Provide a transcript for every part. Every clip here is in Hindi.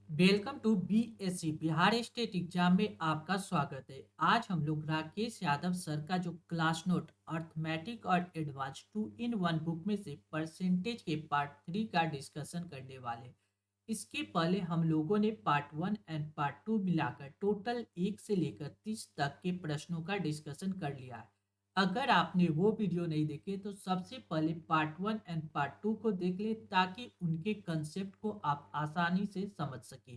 Welcome to BSC Bihar state exam में आपका स्वागत है। आज हम लोग राकेश यादव सर का जो क्लास नोट अर्थमेटिक और एडवांस 2 इन 1 बुक में से परसेंटेज के पार्ट 3 का डिस्कशन करने वाले। इसके पहले हम लोगों ने पार्ट 1 एंड पार्ट 2 मिलाकर टोटल 1 से लेकर 30 तक के प्रश्नों का डिस्कशन कर लिया है। अगर आपने वो वीडियो नहीं देखे तो सबसे पहले पार्ट 1 एंड पार्ट 2 को देख ले ताकि उनके कंसेप्ट को आप आसानी से समझ सके।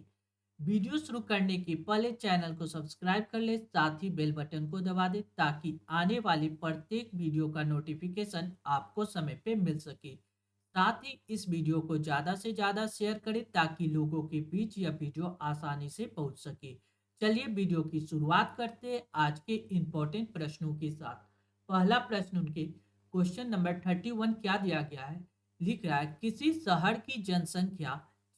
वीडियो शुरू करने के पहले चैनल को सब्सक्राइब कर ले, साथ ही बेल बटन को दबा दे ताकि आने वाली प्रत्येक वीडियो का नोटिफिकेशन आपको समय पे मिल सके। साथ ही इस वीडियो को ज़्यादा से ज़्यादा शेयर करें ताकि लोगों के बीच यह वीडियो आसानी से पहुंच सके। चलिए वीडियो की शुरुआत करते हैं आज के इम्पोर्टेंट प्रश्नों के साथ। पहला प्रश्न उनके क्वेश्चन नंबर 31 क्या दिया गया है। लिख रहा है किसी शहर की जनसंख्या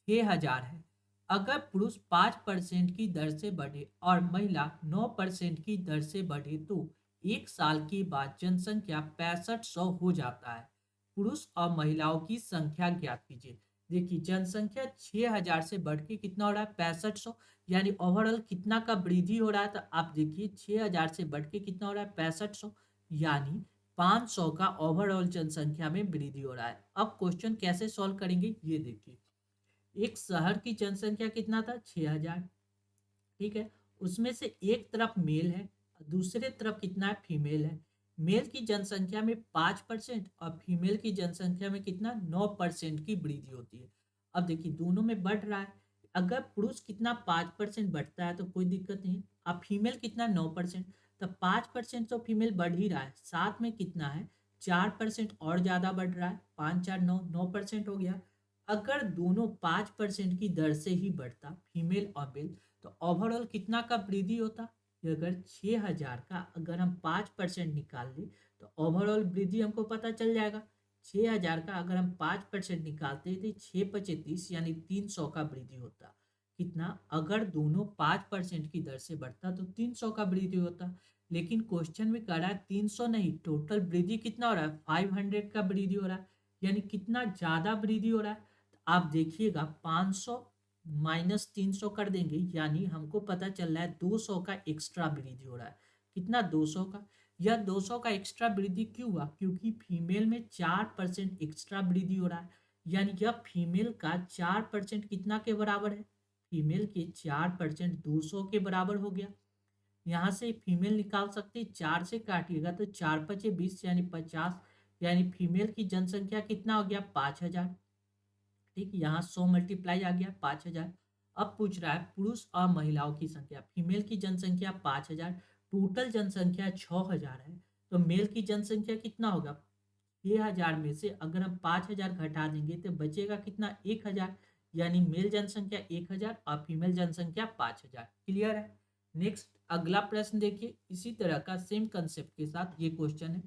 6000 है। अगर पुरुष 5% की दर से बढ़े और महिला 9% की दर से बढ़े तो एक साल के बाद जनसंख्या 6500 हो जाता है। पुरुष और महिलाओं की संख्या ज्ञात कीजिए। देखिए जनसंख्या 6000 से बढ़ के कितना हो रहा है 6500, यानी ओवरऑल कितना का वृद्धि हो रहा है। तो आप देखिए 6000 से बढ़ के कितना हो रहा है 6500, यानी 500 का ओवरऑल जनसंख्या में वृद्धि हो रहा है। अब क्वेश्चन कैसे सॉल्व करेंगे ये देखिए। एक शहर की जनसंख्या कितना था 6000, ठीक है। उसमें से एक तरफ मेल है, दूसरे तरफ कितना है फीमेल है। मेल की जनसंख्या में 5% और फीमेल की जनसंख्या में कितना 9% की वृद्धि होती है। अब देखिए दोनों में बढ़ रहा है। अगर पुरुष कितना 5% बढ़ता है तो कोई दिक्कत नहीं। अब फीमेल कितना 9%, तो 5% तो फीमेल बढ़ ही रहा है, साथ में कितना है 4% और ज़्यादा बढ़ रहा है। 5 4 9 9% हो गया। अगर दोनों 5% की दर से ही बढ़ता फीमेल और मेल तो ओवरऑल कितना का वृद्धि होता। ये अगर 6000 का अगर हम 5% निकाल लें तो ओवरऑल वृद्धि हमको पता चल जाएगा। 6000 का अगर हम 5% निकालते तो 6 5 30 यानी 300 का वृद्धि होता। कितना, अगर दोनों 5% की दर से बढ़ता तो 300 का वृद्धि होता। लेकिन क्वेश्चन में कह रहा है 300 नहीं, टोटल वृद्धि कितना हो रहा है 500 का वृद्धि हो रहा है, यानी कितना ज्यादा वृद्धि हो रहा है। तो आप देखिएगा 500 माइनस 300 कर देंगे, यानी हमको पता चल रहा है 200 का एक्स्ट्रा वृद्धि हो रहा है। कितना 200 का। यह 200 का एक्स्ट्रा वृद्धि क्यों हुआ, क्योंकि फीमेल में 4% एक्स्ट्रा वृद्धि हो रहा है। यानी यह फीमेल का 4% कितना के बराबर है, फीमेल के 4% 200 के बराबर हो गया। यहाँ से फीमेल निकाल सकते, 4 से काटिएगा तो 4 5 20 यानी 50, यानी फीमेल की जनसंख्या कितना हो गया 5000। ठीक, यहाँ 100 मल्टीप्लाई आ गया 5000। अब पूछ रहा है पुरुष और महिलाओं की संख्या। फीमेल की जनसंख्या 5000, टोटल जनसंख्या 6000 है। तो मेल की जनसंख्या कितना होगा 6000 में से अगर हम 5000 घटा देंगे तो बचेगा कितना 1000, यानी मेल जनसंख्या 1000 और फीमेल जनसंख्या 5000। क्लियर है। नेक्स्ट अगला प्रश्न देखिए, इसी तरह का सेम कंसेप्ट के साथ ये क्वेश्चन है।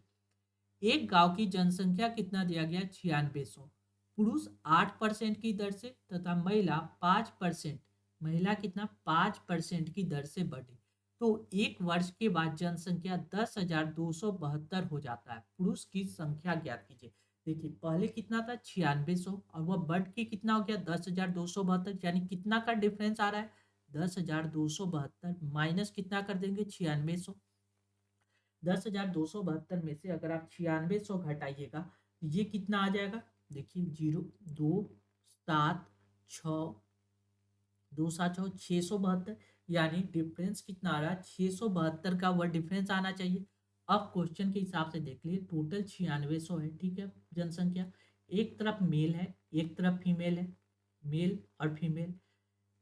एक गांव की जनसंख्या कितना दिया गया 9600। पुरुष 8% की दर से तथा महिला 5%, महिला कितना 5% की दर से बढ़ी तो एक वर्ष के बाद जनसंख्या 10,272 हो जाता है। पुरुष की संख्या ज्ञात कीजिए। देखिए पहले कितना था 9600 और वह बढ़ के कितना हो गया 10,272, यानी कितना का डिफरेंस आ रहा है 10,272 माइनस कितना कर देंगे 9600। 10,272 में से अगर आप 9600 घटाइएगा तो ये कितना आ जाएगा। देखिए 0 2 7 6, 2 7 6 672, यानी डिफरेंस कितना आ रहा है 672 का वह डिफरेंस आना चाहिए। अब क्वेश्चन के हिसाब से देख लिए टोटल 9600 है, ठीक है जनसंख्या। एक तरफ मेल है एक तरफ फीमेल है, मेल और फीमेल।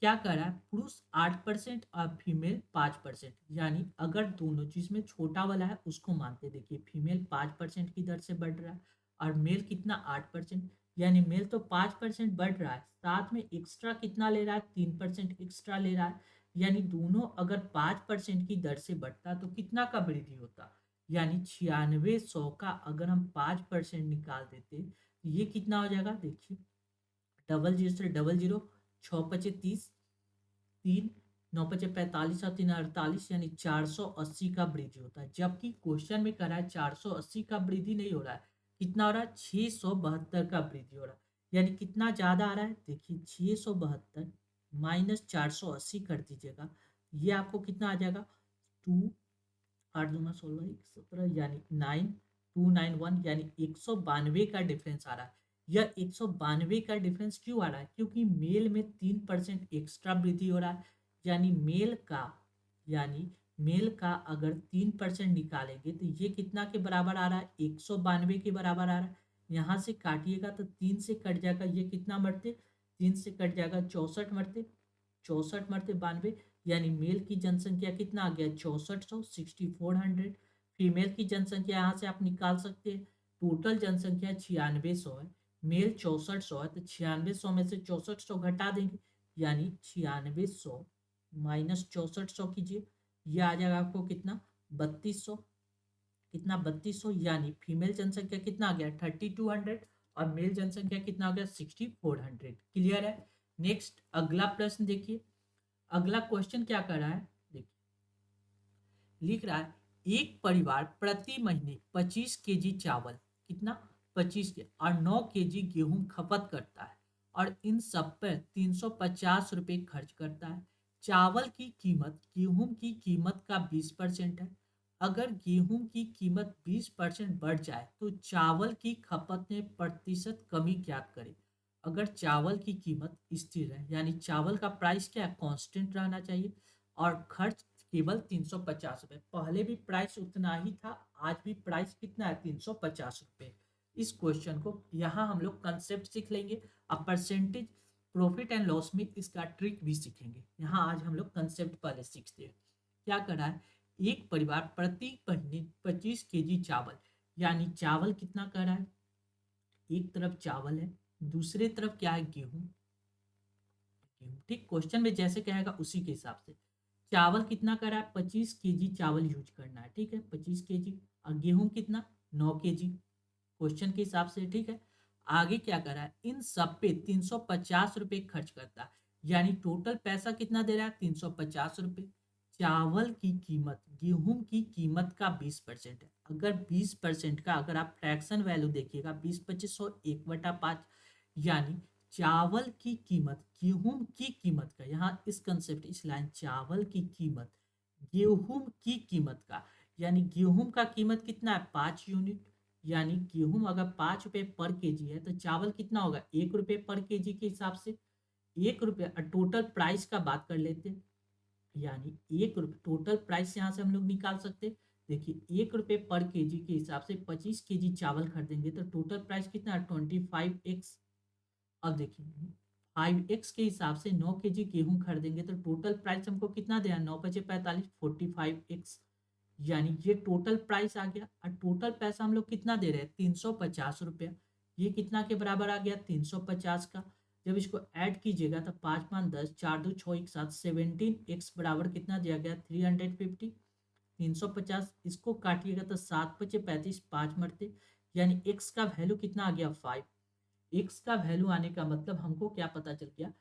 क्या कर रहा है पुरुष 8% और फीमेल 5%, यानी अगर दोनों चीज में छोटा वाला है उसको मानते। देखिए फीमेल 5% की दर से बढ़ रहा है और मेल कितना 8%, यानी मेल तो 5% बढ़ रहा है, साथ में एक्स्ट्रा कितना ले रहा है 3% एक्स्ट्रा ले रहा है। यानी दोनों अगर 5% की दर से बढ़ता तो कितना का वृद्धि होता, यानी 9600 का अगर हम 5% निकाल देते तो ये कितना हो जाएगा। देखिए डबल जीरो से डबल जीरो, 6 5 30, 3 9 5 45 और 3 48, यानी 480 का वृद्धि होता है। जबकि क्वेश्चन में कह रहा है 480 का वृद्धि नहीं हो रहा है, कितना हो रहा है 672 का वृद्धि हो रहा है। यानी कितना ज्यादा आ रहा है देखिए 672 -480 कर दीजिएगा, ये आपको कितना आ जाएगा, 2 8 दूना 16 1 17 यानी 9291 यानी 192 का डिफरेंस आ रहा है। यह 192 का डिफरेंस क्यों आ रहा है? क्योंकि मेल में 3% एक्स्ट्रा वृद्धि हो रहा है। यानी मेल का यानी मेल का अगर 3% निकालेंगे तो ये कितना के बराबर आ रहा है? 192 के बराबर आ रहा है। यहाँ से काटिएगा तो 3 से कट जाएगा, ये कितना मरते? 3 से कट जाएगा 64 मरते, 64 मरते 92, यानी मेल की जनसंख्या कितना आ गया? 6400, 6400। फीमेल की जनसंख्या यहाँ से आप निकाल सकते हैं, टोटल जनसंख्या 9600 है, मेल 6400 है, तो 9600 में से 6400 घटा देंगे, यानी 9600 माइनस 6400 कीजिए, ये आ जाएगा आपको कितना? 3200। कितना? 3200। यानी फीमेल जनसंख्या कितना आ गया? 3200 और मेल जनसंख्या कितना आ गया? 6400। क्लियर है? नेक्स्ट अगला प्रश्न देखिए, अगला क्वेश्चन क्या कर रहा है, देखिए लिख रहा है एक परिवार प्रति महीने 25 केजी चावल, कितना? 25 के और 9 केजी गेहूं खपत करता है और इन सब पर 350 रुपये खर्च करता है। चावल की कीमत गेहूं की कीमत का 20% है। अगर गेहूं की कीमत 20% बढ़ जाए तो चावल की खपत में प्रतिशत कमी ज्ञात करें। अगर चावल की कीमत स्थिर है, यानी चावल का प्राइस क्या है? कांस्टेंट रहना चाहिए, और खर्च केवल 350 रुपये, पहले भी प्राइस उतना ही था, आज भी प्राइस कितना है? 350 रुपये। इस क्वेश्चन को यहाँ हम लोग कंसेप्ट सीख लेंगे, अब परसेंटेज प्रॉफिट एंड लॉस में इसका ट्रिक भी सीखेंगे। यहाँ आज हम लोग कंसेप्ट पहले सीखते हैं। क्या कर रहा है, एक परिवार प्रति महीने 25 केजी चावल, यानी चावल कितना कर रहा है? एक तरफ चावल है, दूसरे तरफ क्या है? गेहूं। गेहूं, ठीक, क्वेश्चन में जैसे कहेगा उसी के हिसाब से। चावल कितना कर रहा है? 25 केजी चावल यूज करना है, ठीक है, 25 केजी। और गेहूं कितना? 9 केजी, क्वेश्चन के हिसाब से, ठीक है। आगे क्या कर रहा है? इन सब पे 350 रुपये खर्च करता है, यानी टोटल पैसा कितना दे रहा है? 350 रुपये। चावल की कीमत गेहूं की कीमत का 20% है। अगर 20% का अगर आप फ्रैक्शन वैल्यू देखिएगा, 20 25 1/5, यानी चावल की कीमत गेहूं की कीमत का, यहाँ इस कंसेप्ट इस लाइन, चावल की कीमत गेहूं की कीमत का, यानी गेहूं का कीमत कितना है? 5 यूनिट, यानी गेहूं अगर 5 रुपये पर केजी है तो चावल कितना होगा? 1 रुपये पर केजी के हिसाब से, 1 रुपये। टोटल प्राइस का बात कर लेते हैं, यानी 1 रुपये टोटल प्राइस यहाँ से हम लोग निकाल सकते हैं। देखिए 1 रुपये पर केजी के हिसाब से 25 केजी चावल खरीदेंगे तो टोटल प्राइस कितना है? 25x। अब देखिए 5x के हिसाब से 9 केजी गेहूं खरीदेंगे तो टोटल प्राइस हमको कितना देना? 9 × 5 = 45, 45x, यानी ये टोटल प्राइस आ गया। और टोटल पैसा हम लोग कितना दे रहे हैं? 350 रुपया। ये कितना के बराबर आ गया? 350 का। जब इसको ऐड कीजिएगा तो 5 5 10, 4 2 6 1 7, 17x बराबर कितना दिया गया? 350। 350 इसको काटिएगा तो 7 5 35, 5 मरते, यानी x का वैल्यू कितना आ गया? 5। एक्स का वैल्यू आने का मतलब हमको क्या पता चल गया?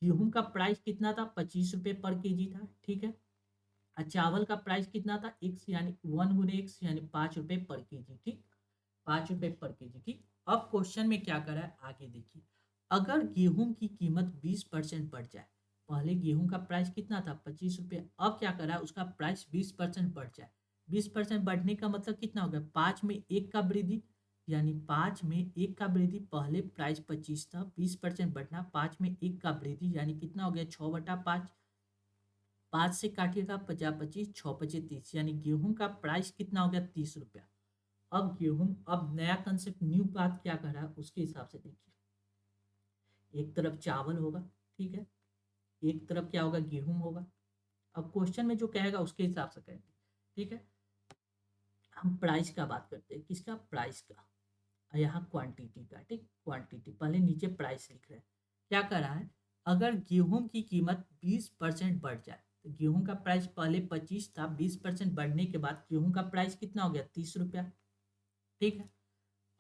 गेहूं का प्राइस कितना था? 25 रुपये पर केजी था, ठीक है। और चावल का प्राइस कितना था? एक्स, यानी 1 × x यानी 5 रुपये पर केजी, ठीक, 5 रुपये पर केजी, ठीक। अब क्वेश्चन में क्या करा है, आगे देखिए। अगर गेहूं की कीमत 20% बढ़ जाए, पहले गेहूं का प्राइस कितना था? 25 रुपये, अब क्या करा है? उसका प्राइस 20% बढ़ जाए। 20% बढ़ने का मतलब कितना हो गया? 5 में 1 का वृद्धि, यानी 5 में 1 का वृद्धि, पहले प्राइस 25 था, 20% बढ़ना, 5 में 1 का वृद्धि, यानी कितना हो गया? 6/5। 5 से काटिएगा 50 25, 6 25 30, यानी गेहूं का प्राइस कितना हो गया? 30 रुपया। अब गेहूं, अब नया कंसेप्ट न्यू बात क्या कर रहा है उसके हिसाब से देखिए। एक तरफ चावल होगा, ठीक है, एक तरफ क्या होगा? गेहूं होगा। अब क्वेश्चन में जो कहेगा उसके हिसाब से कहेंगे, ठीक है। हम प्राइस का बात करते हैं, किसका? प्राइस का। यहाँ क्वांटिटी का, ठीक, क्वांटिटी, पहले नीचे प्राइस लिख रहे हैं। क्या कर रहा है? अगर गेहूं की कीमत 20% बढ़ जाए, तो गेहूं का प्राइस पहले 25 था, 20% बढ़ने के बाद गेहूं का प्राइस कितना हो गया? 30 रुपया, ठीक है,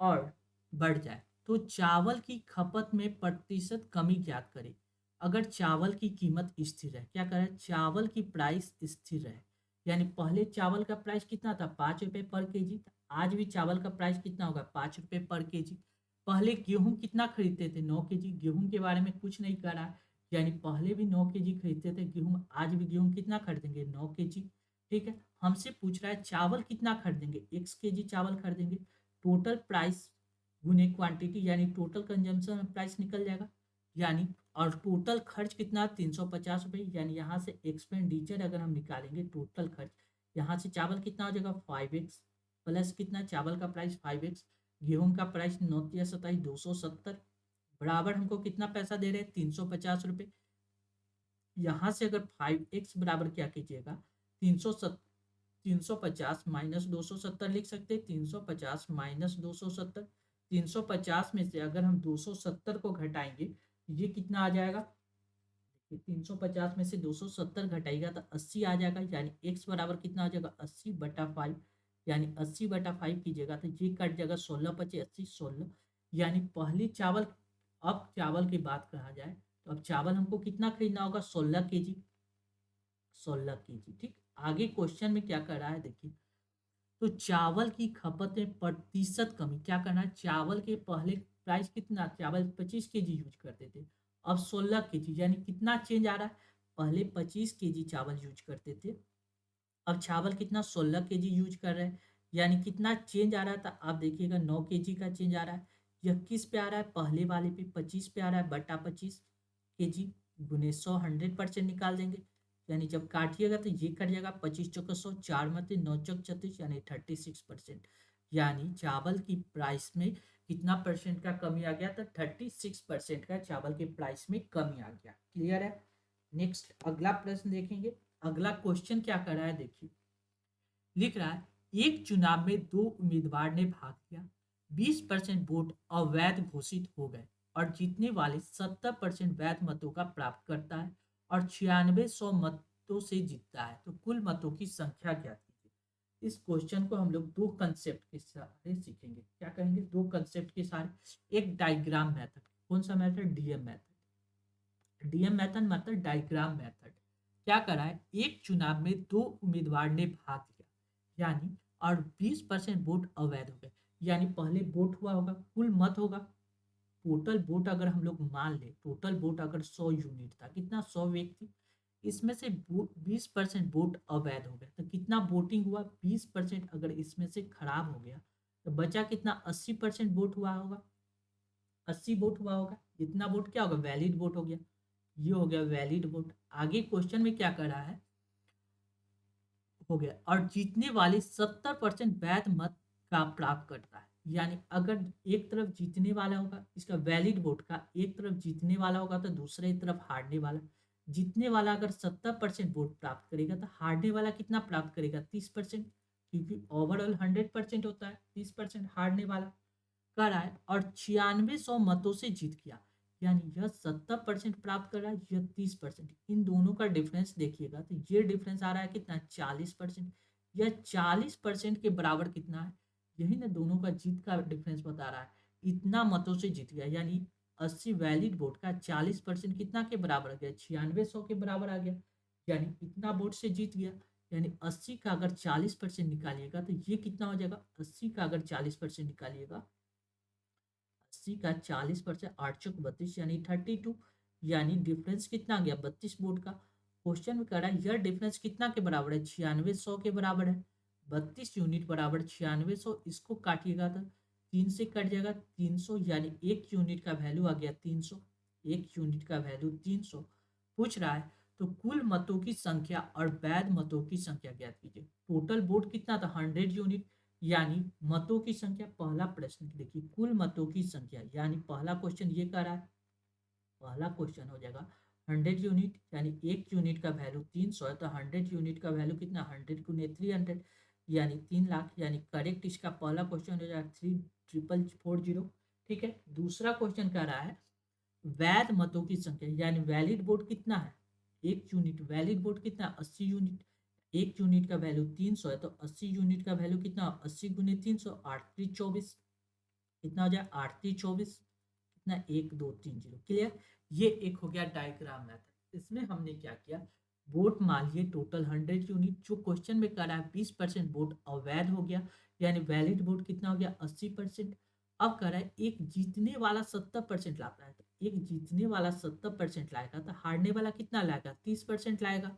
और बढ़ जाए तो चावल की खपत में प्रतिशत कमी ज्ञात करें। अगर चावल की कीमत स्थिर है, क्या करें? चावल की प्राइस स्थिर है, यानी पहले चावल का प्राइस कितना था? 5 रुपये पर केजी, आज भी चावल का प्राइस कितना होगा? 5 रुपये पर केजी। पहले गेहूं कितना खरीदते थे? 9 केजी। गेहूं के बारे में कुछ नहीं करा, यानी पहले भी 9 kg खरीदते थे गेहूं, आज भी गेहूं कितना खरीदेंगे 9 kg। ठीक है, हमसे पूछ रहा है चावल कितना खरीदेंगे, x kg चावल खरीदेंगे। टोटल प्राइस गुने क्वांटिटी यानी टोटल कंजम्पशन प्राइस निकल जाएगा। यानी और टोटल खर्च कितना 350 रुपये, यानी यहाँ से एक्सपेंडिचर अगर हम निकालेंगे टोटल खर्च, यहाँ से चावल कितना हो जाएगा 5x प्लस कितना चावल का प्राइस 5x, गेहूं का प्राइस 9 × 270 बराबर हमको कितना पैसा दे रहे हैं 350 रुपये। यहाँ से अगर 5x बराबर क्या कीजिएगा 350 माइनस 270 लिख सकते हैं, 350 माइनस 270, 350 में से अगर हम 270 को घटाएंगे ये कितना आ जाएगा, 350 में से 270 घटाएगा तो 80 आ जाएगा। यानी x बराबर कितना हो जाएगा 80/5, यानी 80/5 कीजिएगा तो ये कट जाएगा 16×5 = 80, 16। यानी पहली चावल, अब चावल की बात कहा जाए तो अब चावल हमको कितना खरीदना होगा 16 kg, 16 kg। ठीक, आगे क्वेश्चन में क्या कर रहा है देखिए, तो चावल की खपत में प्रतिशत कमी क्या करना है, चावल के पहले प्राइस कितना, चावल 25 kg यूज करते थे, अब 16 kg, यानी कितना चेंज आ रहा है, पहले 25 kg चावल यूज करते थे, अब चावल कितना 16 kg यूज कर रहे हैं। यानी कितना चेंज आ रहा था, आप देखिएगा 9 kg का चेंज आ रहा है। यह किस पे आ रहा है, पहले वाले पे 25 पे आ रहा है, बटा 25 kg गुने 100, 100% निकाल देंगे। यानी जब काटिएगा तो ये कट जाएगा 25×4 = 4 मत 9×36 यानी 36%। यानी चावल की प्राइस में कितना परसेंट का कमी आ गया, तो 36% का चावल के प्राइस में कमी आ गया। क्लियर है। नेक्स्ट अगला प्रश्न देखेंगे। अगला क्वेश्चन क्या कर रहा है देखिए, लिख रहा है एक चुनाव में 2 उम्मीदवार ने भाग लिया, 20% वोट अवैध घोषित हो गए और जीतने वाले 70% वैध मतों का प्राप्त करता है और 9600 मतों से जीतता है, तो कुल मतों की संख्या ज्ञात कीजिए। इस क्वेश्चन को हम लोग दो कंसेप्ट के सहारे सीखेंगे। क्या कहेंगे, दो कंसेप्ट के सहारे, एक डायग्राम मेथड, कौन सा method, DM method. DM method मतलब डायग्राम मेथड। क्या करा है, एक चुनाव में 2 उम्मीदवार ने भाग लिया, यानी और 20% वोट अवैध हो गए। यानी पहले वोट हुआ होगा, कुल मत होगा, टोटल वोट अगर हम लोग मान ले, टोटल वोट अगर 100 यूनिट था, कितना 100 व्यक्ति, इसमें से 20% वोट अवैध हो गया, तो कितना वोटिंग हुआ 20%, अगर इसमें से खराब हो गया तो बचा कितना 80% वोट हुआ होगा, 80 वोट हुआ होगा। इतना वोट क्या होगा, वैलिड वोट हो गया, ये हो गया वैलिड वोट। आगे क्वेश्चन में क्या कर रहा है, हो गया और जीतने वाले 70% वैध मत का प्राप्त करता है। यानी अगर एक तरफ जीतने वाला होगा, इसका वैलिड वोट का एक तरफ जीतने वाला होगा तो दूसरे तरफ हारने वाला, जीतने वाला अगर 70% वोट प्राप्त करेगा तो हारने वाला कितना प्राप्त करेगा 30%, क्योंकि ओवरऑल 100% होता है, 30% हारने वाला कर रहा है और 9600 मतों से जीत गया। यानी यह 70% प्राप्त कर रहा है, यह 30%, इन दोनों का डिफरेंस देखिएगा तो ये डिफरेंस आ रहा है कितना 40%, यह 40% के बराबर कितना है, यही ना दोनों का जीत का डिफरेंस बता रहा है, इतना मतों से जीत गया। यानी 80 वैलिड वोट का 40% कितना के बराबर आ गया, 9600 के बराबर आ गया, यानी इतना वोट से जीत गया। यानी 80 का अगर 40% निकालिएगा तो ये कितना हो जाएगा, 80 का अगर 40% निकालिएगा, 80 का 40%, 8 × 32 यानी 32, यानी डिफरेंस कितना आ गया 32 वोट का। क्वेश्चन में कह रहा है यह डिफरेंस कितना के बराबर है, 9600 के बराबर है। 32 यूनिट बराबर 9600, इसको काटिएगा तो 3 से कट जाएगा 300, यानी एक यूनिट का वैल्यू आ गया 300, एक यूनिट का वैल्यू 300। पूछ रहा है तो कुल मतों की संख्या और वैध मतों की संख्या ज्ञात कीजिए। टोटल वोट कितना था 100 यूनिट, यानी मतों की संख्या, पहला प्रश्न देखिए कुल मतों की संख्या, यानी पहला क्वेश्चन ये कह रहा है, पहला क्वेश्चन हो जाएगा 100 यूनिट, यानी एक यूनिट का वैल्यू 300 है तो 100 यूनिट का वैल्यू कितना 100 गुने 300, यानी 3 लाख। यानी करेक्ट इसका पहला क्वेश्चन हो जाएगा 3,440। ठीक है, दूसरा क्वेश्चन कह रहा है वैध मतों की संख्या, यानी वैलिड वोट कितना है, एक यूनिट, वैलिड वोट कितना 80 यूनिट, एक यूनिट का वैल्यू 300 है तो 80 यूनिट का वैल्यू कितना 80 गुने 300, 8,324, कितना हो जाए 8,324, कितना 1,230। क्लियर। ये एक हो गया डायग्राम मेथड। इसमें हमने क्या किया, वोट मान लिए टोटल 100 यूनिट, जो क्वेश्चन में करा है 20% वोट अवैध हो गया, यानी वैलिड वोट कितना हो गया 80%। अब कह रहा है एक जीतने वाला 70% लाता है, तो एक जीतने वाला 70% लाएगा तो हारने वाला कितना लाएगा, 30% लाएगा।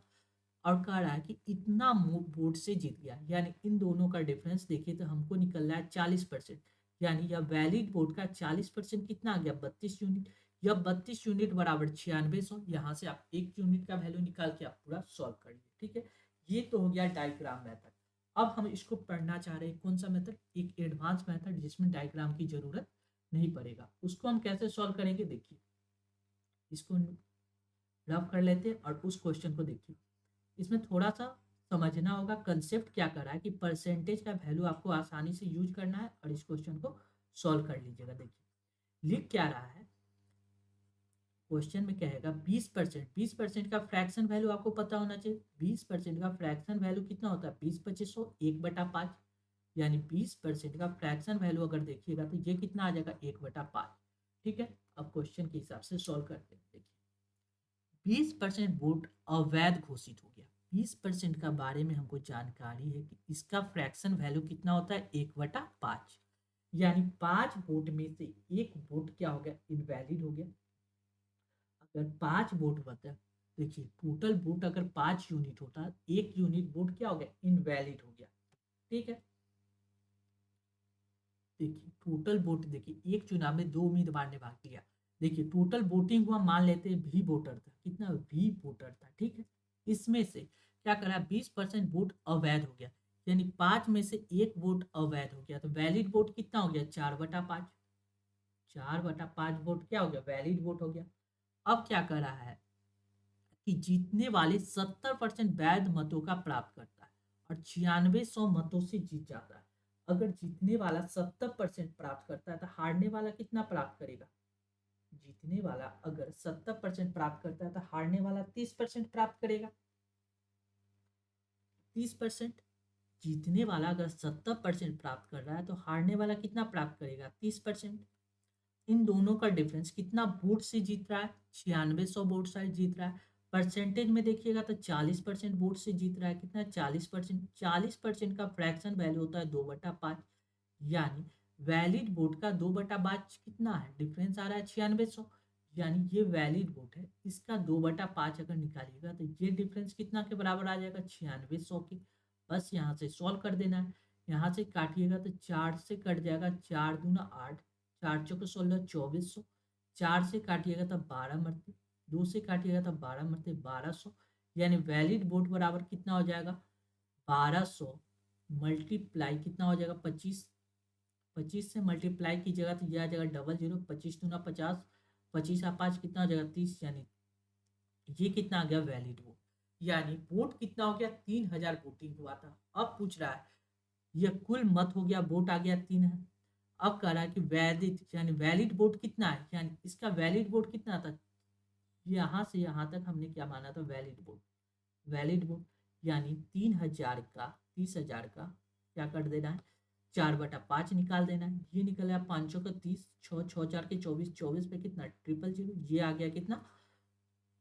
और कह रहा है कि इतना वोट से जीत गया, यानी इन दोनों का डिफरेंस देखिए तो हमको निकल रहा है 40%। यानी यह वैलिड वोट का 40% कितना आ गया, 32 यूनिट। यह 32 यूनिट बराबर 9600। यहाँ से आप 1 यूनिट का वैल्यू निकाल के आप पूरा सॉल्व कर लीजिए। ठीक है, ये तो हो गया डायग्राम मेथड। अब हम इसको पढ़ना चाह रहे हैं कौन सा मेथड, एक एडवांस मेथड जिसमें डायग्राम की जरूरत नहीं पड़ेगा। उसको हम कैसे सॉल्व करेंगे, देखिए इसको रफ कर लेते हैं और उस क्वेश्चन को देखिए। इसमें थोड़ा सा समझना होगा कंसेप्ट क्या कर रहा है कि परसेंटेज का वैल्यू आपको आसानी से यूज करना है और इस क्वेश्चन को सॉल्व कर लीजिएगा। देखिए लिख क्या रहा है, क्वेश्चन में कहेगा 20%। 20% का फ्रैक्शन वैल्यू आपको पता होना चाहिए। 20% का फ्रैक्शन वैल्यू कितना होता है, 20/2500 1/5। यानी 20% का फ्रैक्शन वैल्यू अगर देखिएगा तो ये कितना आ जाएगा, 1/5। ठीक है, अब क्वेश्चन के हिसाब से सॉल्व करते हैं। देखिए 20% वोट अवैध घोषित हो गया। 20% का बारे में हमको जानकारी है कि इसका फ्रैक्शन वैल्यू कितना होता है, 1/5। यानी 5 वोट में से एक वोट क्या हो गया, इनवैलिड हो गया। अगर 5 वोट बचा, देखिए टोटल वोट अगर 5 यूनिट होता, 1 यूनिट वोट क्या हो गया, इनवैलिड हो गया। ठीक है, देखिए टोटल वोट, देखिए एक चुनाव में 2 उम्मीदवार ने भाग लिया। देखिए टोटल वोटिंग हुआ, मान लेते हैं वी वोटर था, कितना वी वोटर था। ठीक है, इसमें से क्या करा, 20% वोट अवैध हो गया। यानी 5 में से 1 वोट अवैध हो गया, तो वैलिड वोट कितना हो गया, 4/5। 4/5 वोट क्या हो गया, वैलिड वोट हो गया। अब क्या कर रहा है कि जीतने वाले 70% वैध मतों का प्राप्त करता है और 9600 मतों से जीत जाता है। अगर जीतने वाला 70% प्राप्त करता है तो हारने वाला कितना प्राप्त करेगा, जीतने वाला अगर 70% प्राप्त करता है तो हारने वाला 30% प्राप्त करेगा। 30%, जीतने वाला अगर 70% प्राप्त कर रहा है तो हारने वाला कितना प्राप्त करेगा, 30%। इन दोनों का डिफरेंस कितना वोट से जीत रहा है, 9600 वोट से जीत रहा है। परसेंटेज में देखिएगा तो 40% वोट से जीत रहा है, कितना 40%। 40% का फ्रैक्शन वैल्यू होता है 2/5। यानी वैलिड वोट का 2/5 कितना है, डिफरेंस आ रहा है 9600। यानी ये वैलिड वोट है, इसका 2/5 अगर निकालिएगा तो ये डिफरेंस कितना के बराबर आ जाएगा, 9600 के। बस यहाँ से सॉल्व कर देना है। यहाँ से काटिएगा तो 4 से कट जाएगा, 4×2 = 8, 4×4 = 2400। 4 से काटिएगा तो 12 मरते, 2 से काटिएगा तो 12 मरते 1200। यानी वैलिड वोट बराबर कितना हो जाएगा, 1200 मल्टीप्लाई कितना हो जाएगा, 25। 25 से मल्टीप्लाई कीजिएगा तो यह आ जाएगा 00, 25×2 = 50, 25 और 5 कितना हो जाएगा, 30। यानी ये कितना आ गया, वैलिड वोट। यानी वोट कितना हो गया, 3000 वोटिंग हुआ था। अब पूछ रहा है यह कुल मत हो गया, वोट आ गया 3 है। अब कह रहा है कि वैलिड, यानी वैलिड वोट कितना है, यानी इसका वैलिड वोट कितना था, यहाँ से यहाँ तक हमने क्या माना था, वैलिड वोट। वैलिड वोट यानी 3000 का, 30,000 का क्या कर देना है, 4/5 निकाल देना है। ये निकल गया 500 का 30, 6×4 = 24, 24 पे कितना, 000। ये आ गया कितना,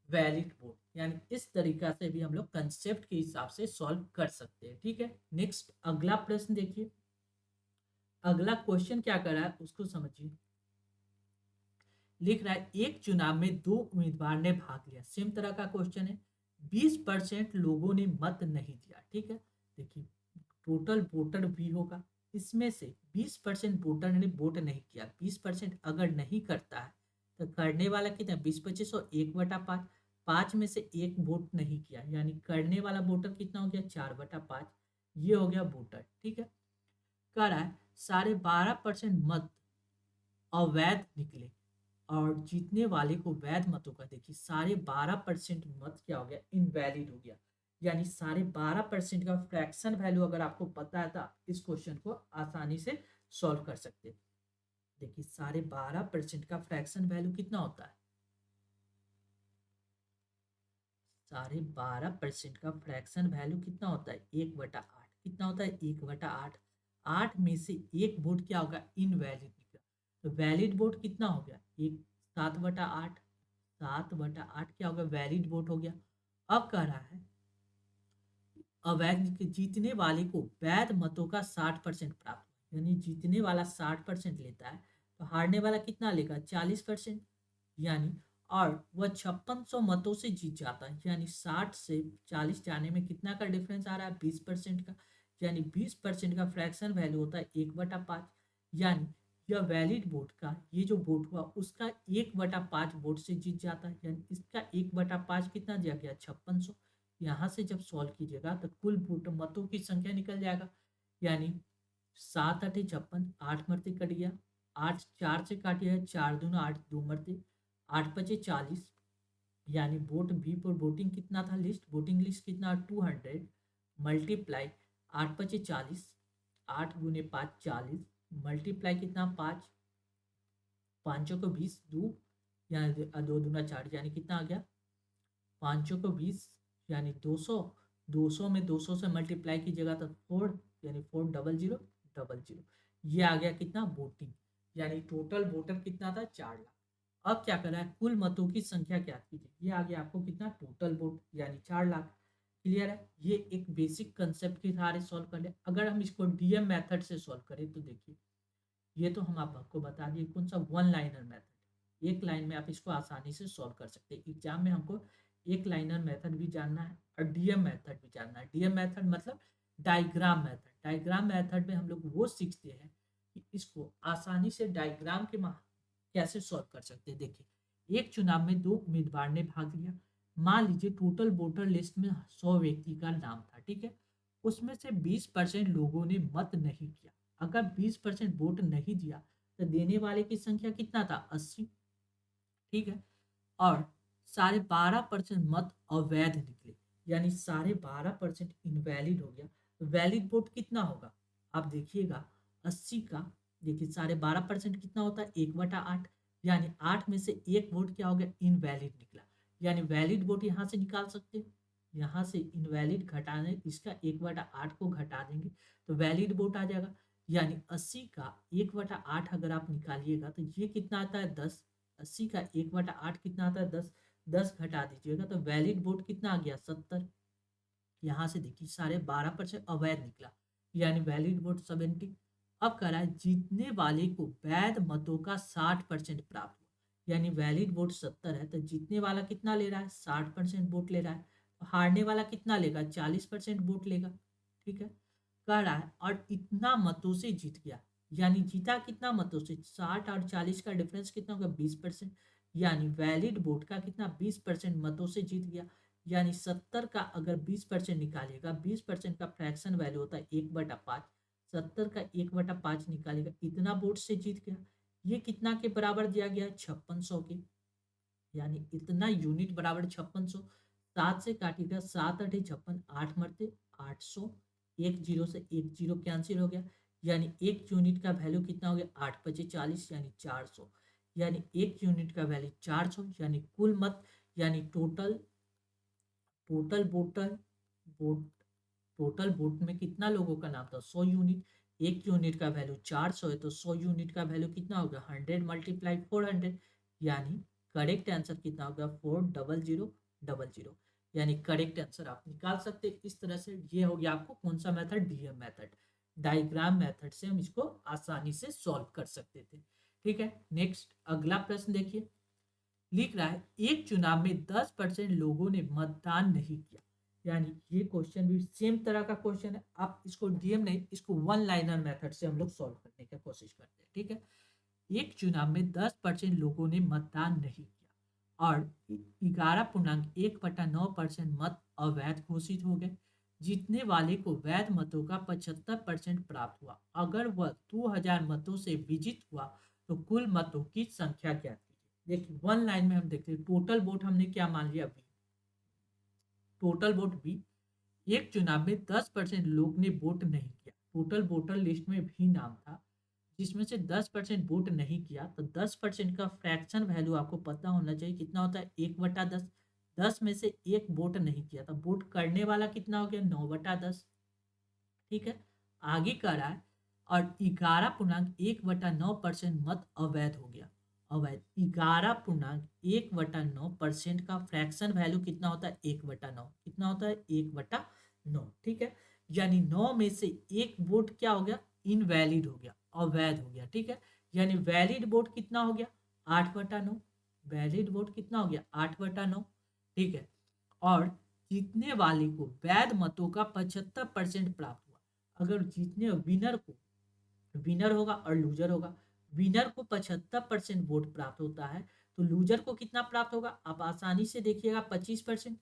वैलिड वोट। यानी इस तरीका से भी हम लोग कंसेप्ट के हिसाब से सॉल्व कर सकते हैं। ठीक है, नेक्स्ट अगला प्रश्न देखिए। अगला क्वेश्चन क्या कर रहा है उसको समझिए। लिख रहा है एक चुनाव में 2 उम्मीदवार ने भाग लिया, सेम तरह का क्वेश्चन है। 20% लोगों ने मत नहीं दिया। ठीक है, देखिए टोटल वोटर भी होगा, इसमें से 20% वोटर ने वोट नहीं किया। 20% अगर नहीं करता है तो करने वाला कितना, 20/2500 1/5। 5 में से 1 वोट नहीं किया, यानी करने वाला वोटर कितना हो गया, 4/5। ये हो गया वोटर। ठीक है, कह रहा है 12.5% मत अवैध निकले और जीतने वाले को वैध मतों का, देखिए 12.5% मत क्या हो गया, इनवैलिड हो गया। यानी 12.5% का फ्रैक्शन वैल्यू अगर आपको पता है तो इस क्वेश्चन को आसानी से सॉल्व कर सकते हैं। देखिए 12.5% का फ्रैक्शन वैल्यू कितना होता है, 12.5% का फ्रैक्शन वैल्यू कितना होता है, 1/8। कितना होता है, 1/8। 8 में से 1 वोट क्या होगा, इनवैलिड निकला। तो वैलिड वोट कितना हो गया, एक 7/8। 7/8 क्या होगा, वैलिड वोट हो गया। अब कह रहा है अवैध जीतने वाले को वैध मतों का 60% प्राप्त हुआ। यानी जीतने वाला 60% लेता है तो हारने वाला कितना लेगा, 40%। यानी और वह 5600 मतों से जीत जाता है, यानी 60 से 40 जाने में कितना का डिफरेंस आ रहा है, 20% का। यानी 20% का फ्रैक्शन वैल्यू होता है 1/5। यानी यह वैलिड वोट का, ये जो वोट हुआ उसका 1/5 वोट से जीत जाता है, यानी इसका 1/5 कितना दिया गया, 5600। यहाँ से जब सॉल्व कीजिएगा तो कुल वोट मतों की संख्या निकल जाएगा। यानी 7 8 56, 8 मरते कट गया, 8 4 से काटिए, 4 दूना 8, 2 मरते, 8 5 40। यानी वोट बी पर वोटिंग कितना था, लिस्ट वोटिंग लिस्ट कितना, 200 मल्टीप्लाई 8 5 40, 8 × 5 = 40, मल्टीप्लाई कितना, 5, 5 को 20, 2, यहाँ 2 दूना 4, यानी कितना आ गया, 5 को 20, यानी 200। 200 में 200 से मल्टीप्लाई कीजिएगा तो 4, यानी 400 00। ये आ गया कितना, वोटिंग। यानी टोटल वोटर कितना था, 4 लाख। अब क्या करना है, कुल मतों की संख्या क्या कीजिए, ये आ गया आपको कितना, टोटल वोट यानी 4 लाख। क्लियर है, ये एक बेसिक कंसेप्ट के सहारे सॉल्व कर ले। अगर हम इसको डीएम मेथड से सॉल्व करें तो देखिए, ये तो हम आपको बता दिए कौन सा, वन लाइनर मेथड। एक लाइन में आप इसको आसानी से सॉल्व कर सकते हैं। एग्जाम में हमको एक लाइनर मेथड भी जानना है और डीएम मेथड भी जानना है। डीएम मेथड मतलब डायग्राम मेथड। डायग्राम मेथड में हम लोग वो सीखते हैं कि इसको आसानी से डायग्राम के कैसे सॉल्व कर सकते हैं। देखिए, एक चुनाव में 2 उम्मीदवार ने भाग लिया। मान लीजिए टोटल वोटर लिस्ट में 100 व्यक्ति का नाम था, ठीक है। उसमें से 20% लोगों ने मत नहीं किया। अगर 20% वोट नहीं दिया तो देने वाले की संख्या कितना था, 80, ठीक है। और 12.5% मत अवैध निकले, यानी 12.5% इनवैलिड हो गया। तो वैलिड वोट कितना होगा, आप देखिएगा 80 का, देखिए 12.5% कितना होता है, 1/8। यानी 8 में से एक वोट क्या हो गया, इनवैलिड निकला। यानी वैलिड वोट यहाँ से निकाल सकते हैं। यहाँ से इनवैलिड घटाने, इसका 1/8 को घटा देंगे तो वैलिड वोट आ जाएगा। यानी 80 का 1/8 अगर आप निकालिएगा तो ये कितना आता है, 10। 80 का 1/8 कितना आता है, 10। 10 घटा दीजिएगा तो वैलिड वोट कितना आ गया, 70। यहाँ से देखिए 12.5% अवैध निकला, यानी वैलिड वोट 70। अब कह रहा है जीतने वाले को वैध मतों का 60% प्राप्त हुआ, यानी वैलिड वोट 70 है तो जीतने वाला कितना ले रहा है, 60% वोट ले रहा है। तो हारने वाला कितना लेगा, 40% वोट लेगा, ठीक है। कह रहा है और इतना मतों से जीत गया, यानी जीता कितना मतों से, 60 और 40 का डिफरेंस कितना होगा, 20%। यानी वैलिड वोट का कितना, 20% मतों से जीत गया। यानी 70 का अगर 20% निकालेगा, 20% का फ्रैक्शन वैल्यू होता है 1/5। 70 का 1/5 निकालेगा, इतना वोट से जीत गया। ये कितना के बराबर दिया गया, 5600 के। यानी इतना यूनिट बराबर 5600। 7 से काटिएगा, 7 8 56, 8 मरते 800, एक जीरो से एक जीरो कैंसिल हो गया। यानी एक यूनिट का वैल्यू कितना हो गया, 8 5 40, यानी 400। यानी एक यूनिट का वैल्यू 400। यानी कुल मत, यानी total total voter vote total vote में कितना लोगों का नाम था, 100 यूनिट। एक यूनिट का वैल्यू 400 है तो 100 यूनिट का वैल्यू कितना होगा, 100 × 400। यानी करेक्ट आंसर कितना होगा, 40000। यानी करेक्ट आंसर आप निकाल सकते हैं इस तरह से। ये हो गया आपको कौन सा method, DM method. Diagram method से हम इसको आसानी से सॉल्व कर सकते थे, ठीक है। नेक्स्ट अगला प्रश्न देखिए, लिख रहा है एक चुनाव में 10% लोगों ने मतदान नहीं किया। यानी ये क्वेश्चन भी सेम तरह का क्वेश्चन है। आप इसको डीएम नहीं, इसको वन लाइनर मेथड से हम लोग सॉल्व करने की कोशिश करते हैं, ठीक है। एक चुनाव में 10% लोगों ने मतदान नहीं किया और 11.1/9% मत अवैध घोषित हो गए। जीतने वाले को वैध मतों का 75% प्राप्त हुआ। अगर वह 2000 मतों से विजित हुआ तो कुल मतों की संख्या क्या थी। देखिए वन लाइन में हम देखते हैं, टोटल वोट हमने क्या मान लिया, बी। Total vote B. एक चुनाव में 10% लोग ने वोट नहीं किया, टोटल वोटर लिस्ट में भी नाम था, जिसमें से 10% वोट नहीं किया तो 10% का फ्रैक्शन वैल्यू आपको पता होना चाहिए कितना होता है, 1/10। 10 में से एक वोट नहीं किया तो वोट करने वाला कितना हो गया, 9/10, ठीक है। आगे कर रहा है और 11.1/9% मत अवैध हो गया। अवैध 11.1/9% का फ्रैक्शन वैल्यू कितना होता है, 1/9। कितना होता है, 1/9, ठीक है। यानी 9 में से एक वोट क्या हो गया, इनवैलिड हो गया, अवैध हो गया, ठीक है। यानी वैलिड वोट कितना हो गया, 8/9। वैलिड वोट कितना हो गया 8/9, ठीक है। और जीतने वाले को वैध मतों का 75% प्राप्त हुआ। अगर जीतने विनर को, विनर होगा और लूजर होगा, विनर को 75% वोट प्राप्त होता है तो लूजर को कितना प्राप्त होगा, आप आसानी से देखिएगा 25%।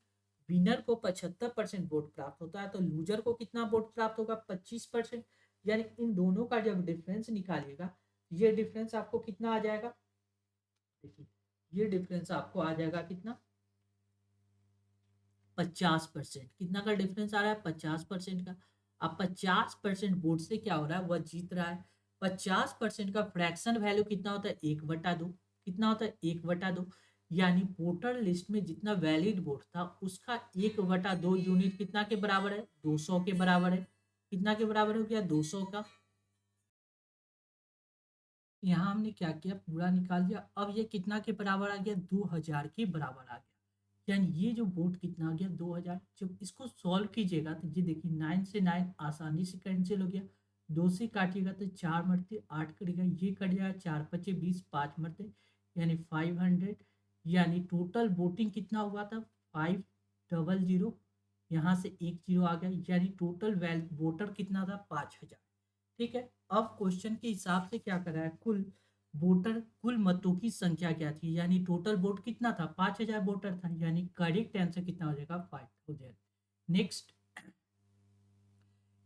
विनर को 75% वोट प्राप्त होता है तो लूजर को कितना वोट प्राप्त होगा 25%। यानी इन दोनों का जब डिफरेंस निकालिएगा, ये डिफरेंस आपको कितना आ जाएगा, देखिए ये डिफरेंस आपको आ जाएगा कितना, 50%। कितना का डिफरेंस आ रहा है, 50% का। अब 50% वोट से क्या हो रहा है, वह जीत रहा है। 50% का फ्रैक्शन वैल्यू कितना होता है, 1/2। कितना होता है, 1/2। यानी वोटर लिस्ट में जितना वैलिड वोट था उसका 1/2 यूनिट कितना के बराबर है, 200 के बराबर है। कितना के बराबर हो गया, 200 का। यहाँ हमने क्या किया, पूरा निकाल दिया। अब ये कितना के बराबर आ गया, 2000 के बराबर आ गया। यानी ये जो वोट कितना आ गया, 2000। जब इसको सॉल्व कीजिएगा तो ये देखिए 9 से 9 आसानी से कैंसिल हो गया। 2 से काटिएगा तो 4 मरते, 8 कटेगा, ये कट जाएगा, 4 पचे 20, 5 मरते, यानी 500। यानी टोटल वोटिंग कितना हुआ था, 500। यहाँ से एक जीरो आ गया, यानी टोटल वोटर कितना था, 5000। ठीक है। अब क्वेश्चन के हिसाब से क्या करा है, कुल मतों की संख्या क्या थी, यानी टोटल वोट कितना था, 5000 वोटर था, यानी करेक्ट आंसर कितना हो जाएगा, 5000। नेक्स्ट,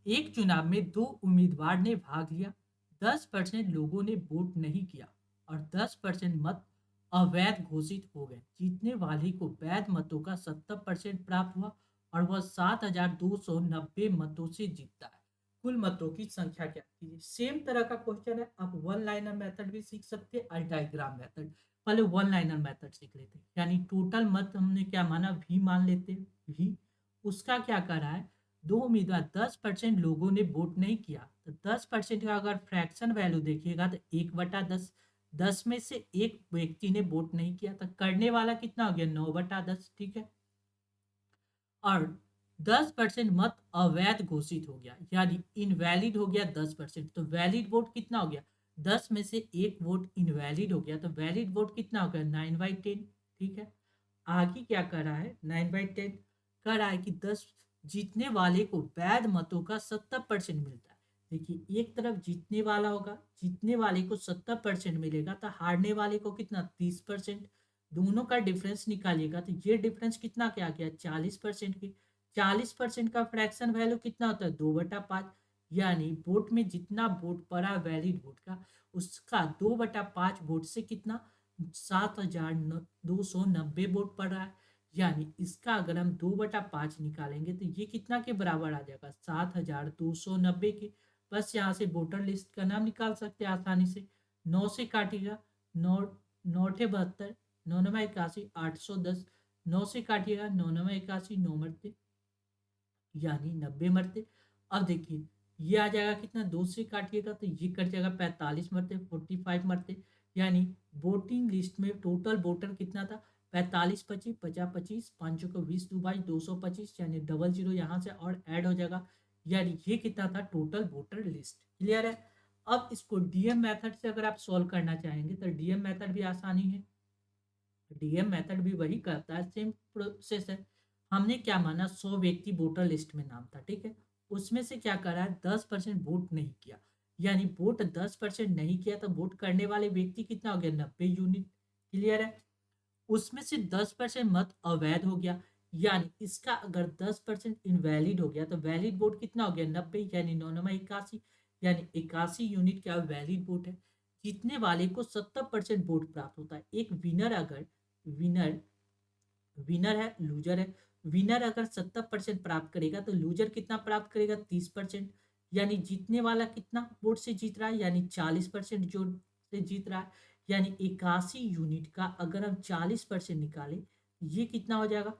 एक चुनाव में दो उम्मीदवार ने भाग लिया, 10% लोगों ने वोट नहीं किया और 10% मत अवैध घोषित हो गए। जीतने वाले को वैध मतों का 70% प्राप्त हुआ और वह 7290 मतों से जीतता है। कुल मतों की संख्या क्या थी, सेम तरह का क्वेश्चन है। आप वन लाइनर मेथड भी सीख सकते हैं और डायग्राम मेथड। पहले वन लाइनर मेथड सीख लेते हैं। यानी टोटल मत हमने क्या माना, वी मान लेते हैं, वी। उसका क्या कर रहा है, दो उम्मीदवार, 10% लोगों ने वोट नहीं किया तो 10% का अगर फ्रैक्शन वैल्यू देखिएगा तो 1/10। 10 में से एक व्यक्ति ने वोट नहीं किया तो करने वाला कितना हो गया, 9/10, ठीक है। और 10% मत अवैध घोषित हो गया, यानी इनवैलिड हो गया 10%। तो वैलिड वोट कितना हो गया, 10 में से एक वोट इनवैलिड हो गया तो वैलिड वोट कितना हो गया, 9/10, ठीक है। आगे क्या कर रहा है, 9/10 कर रहा है कि 10 जीतने वाले को वैध मतों का 70% मिलता है। देखिए एक तरफ जीतने वाला होगा, जीतने वाले को 70% मिलेगा तो हारने वाले को कितना, 30%। दोनों का डिफरेंस निकालिएगा तो ये डिफरेंस कितना क्या गया, 40% की। 40% का फ्रैक्शन वैल्यू कितना होता है, 2/5। यानी वोट में जितना वोट पड़ा वैलिड वोट का, उसका 2/5 वोट से कितना, 7290 वोट पड़ रहा है। यानी इसका अगर हम 2/5 निकालेंगे तो ये कितना के बराबर आ जाएगा, 7290 के। बस यहाँ से वोटर लिस्ट का नाम निकाल सकते हैं आसानी से। 9 से काटिएगा, 9 9 72, 9 9 81, 810। 9 से काटिएगा, 9 9 81, 9 मरते, यानी 90 मरते। अब देखिए ये आ जाएगा कितना, 2 से काटिएगा तो ये कट जाएगा, 45 मरते, 45 मरते। यानी वोटिंग लिस्ट में टोटल वोटर कितना था, 45 25 50 25, 5 को 20 225, यानी 00 यहाँ से और ऐड हो जाएगा। यानी ये कितना था, टोटल वोटर लिस्ट। क्लियर है। अब इसको डीएम मेथड से अगर आप सॉल्व करना चाहेंगे तो डीएम मेथड भी आसानी है। डीएम मेथड भी वही करता है, सेम प्रोसेस है। हमने क्या माना, 100 व्यक्ति वोटर लिस्ट में नाम था, ठीक है। उसमें से क्या करा है, 10% वोट नहीं किया। यानी वोट 10% नहीं किया तो वोट करने वाले व्यक्ति कितना हो गया, 90 यूनिट। क्लियर है। उसमें से 10% मत अवैध हो गया, यानी इसका अगर 10% इनवैलिड हो गया तो वैलिड वोट कितना हो गया, 90, यानी 9 9 81, यानी 81 यूनिट का वैलिड वोट है। जीतने वाले को 70% वोट प्राप्त होता है। एक विनर अगर, विनर विनर है, लूजर है। विनर अगर 70% प्राप्त करेगा तो लूजर कितना प्राप्त करेगा, 30%। यानी जीतने वाला कितना वोट से जीत रहा है, यानी 40% जो से जीत रहा है। यानी 81 यूनिट का अगर हम 40% निकालें, ये कितना हो जाएगा,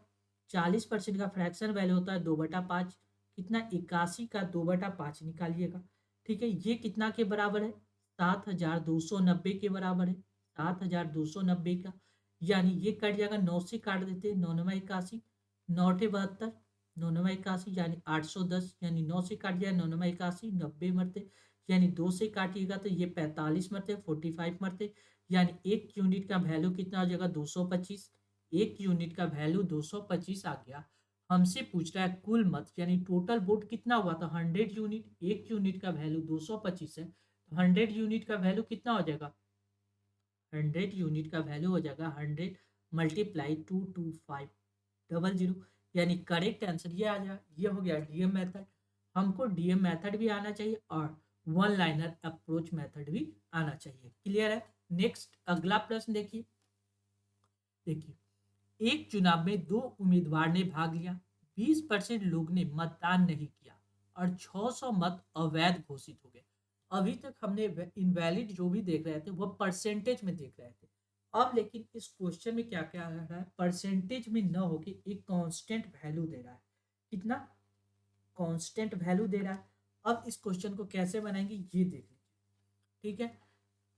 40% का फ्रैक्शन वैल्यू होता है 2/5। कितना, 81 का 2/5 निकालिएगा, ठीक है। ये कितना के बराबर है, 7290 के बराबर है, 7290 का। यानी ये कट जाएगा, 9 से काट देते, 9 9 81, 9 8 72, 9 9 81, यानी 810। यानी 9 से काट दिया, 9 9 81, 90 मरते। यानी 2 से काटिएगा तो ये 45 मरते, 45 मरते। यानी एक यूनिट का वैल्यू कितना हो जाएगा 225। एक यूनिट का वैल्यू 225 आ गया। हमसे पूछ रहा है कुल मत यानी टोटल वोट कितना हुआ था 100 यूनिट। एक यूनिट का वैल्यू 225 है तो 100 यूनिट का वैल्यू कितना हो जाएगा 100 यूनिट का वैल्यू हो जाएगा 100 मल्टीप्लाई 22500 यानी करेक्ट आंसर ये आ जाएगा। ये हो गया डीएम मेथड। हमको डीएम मेथड भी आना चाहिए और वन लाइनर अप्रोच मेथड भी आना चाहिए। क्लियर है। नेक्स्ट अगला प्रश्न देखिए। देखिए एक चुनाव में दो उम्मीदवार ने भाग लिया। 20% लोग ने मतदान नहीं किया और 600 मत अवैध घोषित हो गए। अभी तक हमने इनवैलिड जो भी देख रहे थे वो परसेंटेज में देख रहे थे। अब लेकिन इस क्वेश्चन में क्या क्या आ रहा है परसेंटेज में न होके एक कांस्टेंट वैल्यू दे रहा है। कितना कांस्टेंट वैल्यू दे रहा है। अब इस क्वेश्चन को कैसे बनाएंगे ये देख लीजिए। ठीक है।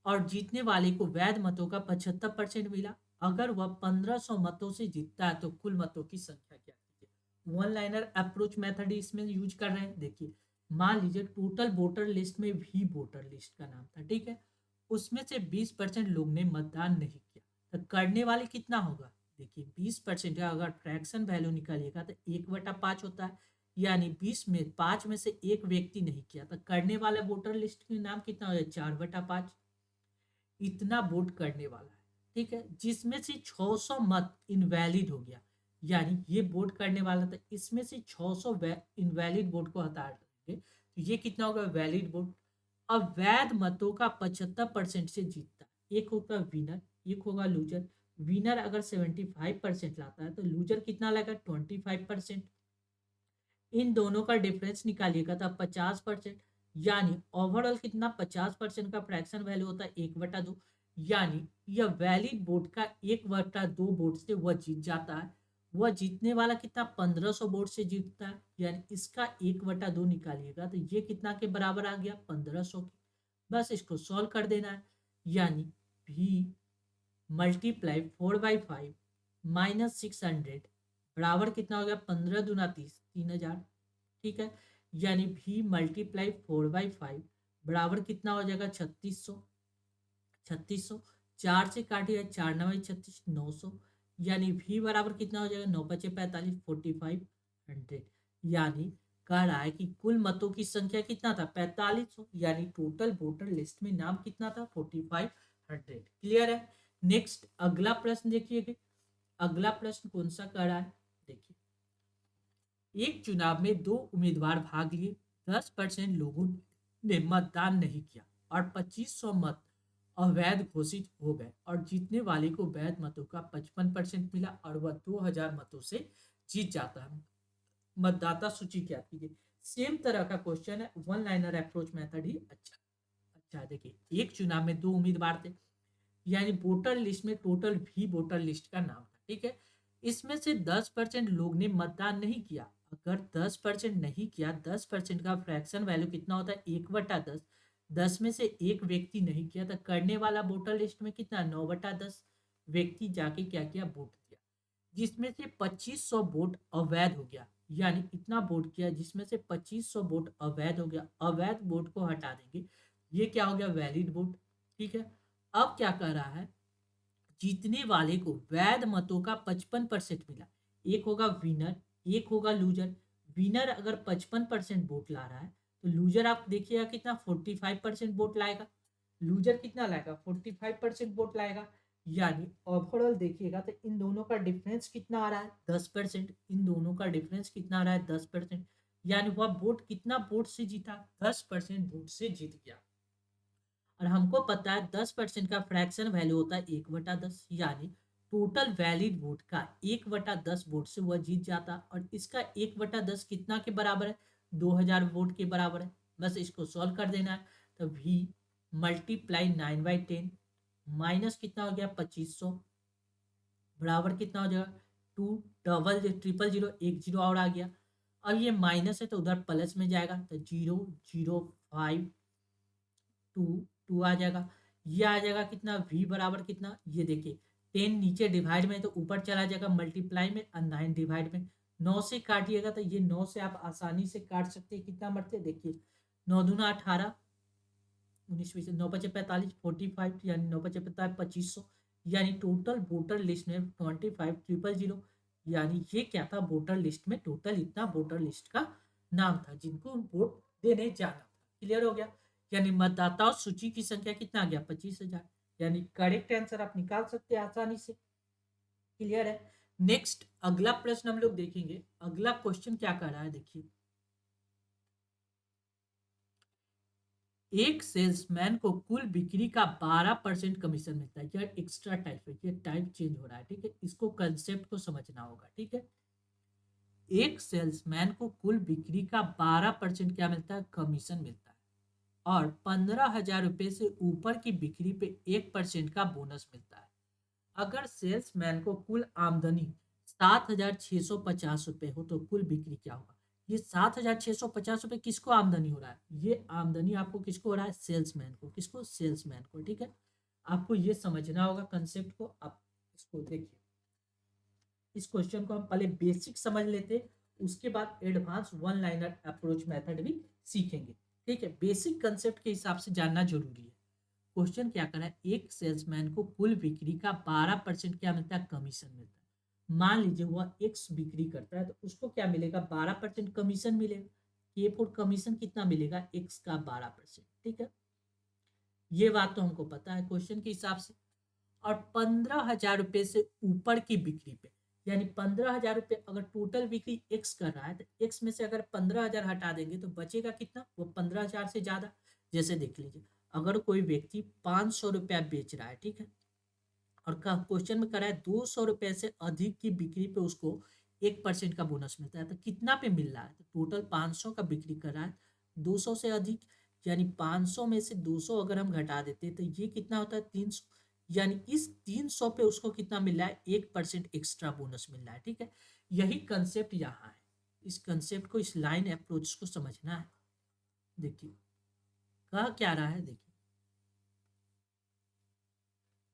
और जीतने वाले को वैध मतों का 75% मिला। अगर वह 1500 मतों से जीतता है तो कुल मतों की संख्या क्या कीजिए। वन लाइनर अप्रोच मेथड इसमें यूज कर रहे हैं। देखिए मान लीजिए टोटल वोटर लिस्ट में भी वोटर लिस्ट का नाम था। ठीक है। उसमें से 20% लोग ने मतदान नहीं किया तो करने वाले कितना होगा। देखिए 20% का अगर फ्रैक्शन वैल्यू निकालिएगा तो 1/5 होता है। यानी 20 में 5 में से एक व्यक्ति नहीं किया तो करने वाला वोटर लिस्ट के नाम कितना हो जाए 4/5। इतना वोट करने वाला है। ठीक है। जिसमें से 600 मत इनवैलिड हो गया। यानी ये वोट करने वाला था इसमें से 600 इनवैलिड वोट को हटा देंगे तो ये कितना होगा वैलिड वोट। अब वैध मतों का 75% से जीतता एक होगा विनर एक होगा लूजर। विनर अगर 75% लाता है तो लूजर कितना लाएगा 25%। इन दोनों का डिफरेंस निकालिएगा तो 50%। यानी ओवरऑल कितना 50% का फ्रैक्शन वैल्यू होता है 1/2। यानी यह वैलिड वोट का 1/2 वोट से वह जीत जाता है। वह जीतने वाला कितना 1500 वोट से जीतता है। यानी इसका 1/2 निकालिएगा तो ये कितना के बराबर आ गया 1500 के। बस इसको सॉल्व कर देना है। यानी भी मल्टीप्लाई 4/5 माइनस 600 बराबर कितना हो गया 15×2 = 30 3000। ठीक है। यानी भी मल्टीप्लाई 4/5 बराबर कितना हो जाएगा 3600। 3600 चार से काटिए 4×9 = 36 900। यानी भी बराबर कितना हो जाएगा 9×5 = 45 4500। यानी कह रहा है कि कुल मतों की संख्या कितना था 4500। यानी टोटल वोटर लिस्ट में नाम कितना था 4500। क्लियर है। नेक्स्ट अगला प्रश्न देखिए। अगला प्रश्न कौन सा कह रहा है देखिए। एक चुनाव में दो उम्मीदवार भाग लिए। 10% लोगों ने मतदान नहीं किया और 2500 मत अवैध घोषित हो गए और जीतने वाले को वैध मतों का 55% मिला और वह 2000 मतों से जीत जाता है। मतदाता सूची क्या कीजिए। सेम तरह का क्वेश्चन है वन लाइनर अप्रोच मेथड ही अच्छा। अच्छा देखिए एक चुनाव में दो उम्मीदवार थे। यानी वोटर लिस्ट में टोटल भी वोटर लिस्ट का नाम था। ठीक है। इसमें से 10% लोग ने मतदान नहीं किया। अगर 10% नहीं किया 10% का फ्रैक्शन वैल्यू कितना होता है 1/10। 10 में से एक व्यक्ति नहीं किया तो करने वाला वोटर लिस्ट में कितना 9/10 व्यक्ति जाके क्या किया वोट दिया। जिसमें से 2500 वोट अवैध हो गया। यानी इतना वोट किया जिसमें से 2500 वोट अवैध हो गया। अवैध वोट को हटा देंगे ये क्या हो गया वैलिड वोट। ठीक है। अब क्या कर रहा है जीतने वाले को वैध मतों का 55% मिला। एक होगा विनर एक होगा लूजर। विनर अगर 55% वोट ला रहा है तो लूजर आप देखिएगा कितना 45% वोट लाएगा। लूजर कितना लाएगा 45% वोट लाएगा। यानी ओवरऑल देखिएगा तो इन दोनों का डिफरेंस कितना आ रहा है 10%। इन दोनों का डिफरेंस कितना आ रहा है 10%। यानी वह वोट कितना वोट से जीता 10% वोट से जीत गया। और हमको पता है 10% का फ्रैक्शन वैल्यू होता है 1/10। यानी टोटल वैलिड वोट का 1/10 वोट से वह जीत जाता और इसका 1/10 कितना के बराबर है 2000 वोट के बराबर है। बस इसको सॉल्व कर देना है तो भी मल्टीप्लाई 9/10 माइनस कितना हो गया 2500 बराबर कितना हो जाएगा 2 एक जीरो और आ गया। अब ये माइनस है तो उधर प्लस में जाएगा तो 005 टू टू आ जाएगा। ये आ जाएगा कितना v बराबर कितना ये देखिए 10 नीचे डिवाइड में तो ऊपर चला जाएगा मल्टीप्लाई में और 9 डिवाइड में 9 से काटिएगा तो ये 9 से आप आसानी से काट सकते हैं। कितना मरते देखिए 9 दूना 18 19 से 9 × 5 = 45, 45 यानी 9 × 5 = 2500, यानी टोटल वोटर लिस्ट में 25,000 यानी ये क्या था, वोटर लिस्ट में टोटल इतना वोटर लिस्ट का नाम था जिनको वोट देने जाना था। क्लियर हो गया। यानी मतदाताओं सूची की संख्या कितना आ गया, 25,000। यानी करेक्ट आंसर आप निकाल सकते हैं आसानी से। क्लियर है। नेक्स्ट अगला प्रश्न हम लोग देखेंगे। अगला क्वेश्चन क्या कर रहा है, देखिए। एक सेल्समैन को कुल बिक्री का 12% कमीशन मिलता है। यह एक्स्ट्रा टाइप है, ये टाइप चेंज हो रहा है, ठीक है। इसको कंसेप्ट को समझना होगा, ठीक है। एक सेल्समैन को कुल बिक्री का 12% क्या मिलता है, कमीशन मिलता है। और 15,000 रुपए से ऊपर की बिक्री पे 1% का बोनस मिलता है। अगर सेल्समैन को कुल आमदनी 7,650 रुपए हो तो कुल बिक्री क्या होगा। ये 7,650 रुपए किसको आमदनी हो रहा है, ये आमदनी आपको किसको हो रहा है, सेल्समैन को। किसको, सेल्समैन को, ठीक है। आपको ये समझना होगा कंसेप्ट को। आप इसको देखिए, इस क्वेश्चन को हम पहले बेसिक समझ लेते, उसके बाद advance one liner approach method भी सीखेंगे, ठीक है। बेसिक कंसेप्ट के हिसाब से जानना जरूरी है। क्वेश्चन क्या कर रहा है, एक सेल्समैन को कुल बिक्री का 12% क्या मिलता है, कमीशन मिलता है। मान लीजिए वह एक्स बिक्री करता है तो उसको क्या मिलेगा, 12% कमीशन मिलेगा। ये फॉर कमीशन कितना मिलेगा, एक्स का 12%, ठीक है। ये बात तो हमको पता है क्वेश्चन के हिसाब से। और 15,000 रुपए से ऊपर की बिक्री पे, यानी 15,000 रुपए अगर टोटल बिक्री एक्स कर रहा है तो एक्स में से अगर 15,000 हटा देंगे तो बचेगा कितना, वो 15,000 से ज्यादा। जैसे देख लीजिए, अगर कोई व्यक्ति 500 रुपया बेच रहा है, ठीक है, और क्वेश्चन में करा है 200 रुपए से अधिक की बिक्री पे उसको 1% का बोनस मिलता है, तो कितना पे मिल रहा है, तो टोटल 500 का बिक्री कर रहा है, 200 से अधिक, यानी 500 में से 200 अगर हम घटा देते हैं तो ये कितना होता है, 300। यानी इस 300 पे उसको कितना मिल रहा है, 1% एक्स्ट्रा बोनस मिल रहा है, ठीक है। यही कंसेप्ट यहाँ है। इस कंसेप्ट को, इस लाइन अप्रोच को समझना है। देखिए कह क्या रहा है, देखिए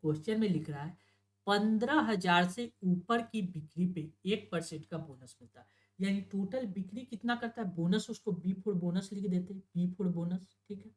क्वेश्चन में लिख रहा है 15,000 से ऊपर की बिक्री पे 1% का बोनस मिलता है। यानी टोटल बिक्री कितना करता है, बोनस उसको बी फोर बोनस लिख देते हैं, बी फोर बोनस, ठीक है।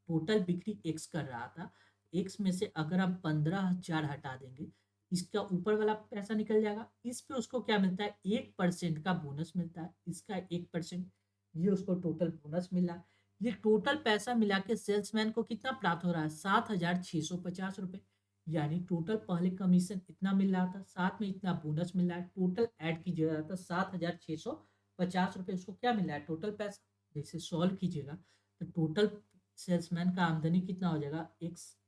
टोटल बिक्री एक्स कर रहा था, एक्स में से अगर हम 15,000 हटा देंगे, इसका ऊपर वाला पैसा निकल जाएगा, इस पे उसको क्या मिलता है, 1% का बोनस मिलता है, इसका 1%, ये उसको टोटल बोनस मिला। ये टोटल पैसा मिला के सेल्समैन को कितना प्राप्त हो रहा है, 7,650 रुपए। यानी टोटल पहले कमीशन इतना मिल रहा था, साथ में इतना बोनस मिल रहा है, टोटल ऐड कीजिएगा तो 7,650 रुपए उसको क्या मिल रहा है, टोटल पैसा। जैसे सॉल्व कीजिएगा तो टोटल सेल्समैन का आमदनी कितना हो जाएगा, एक्स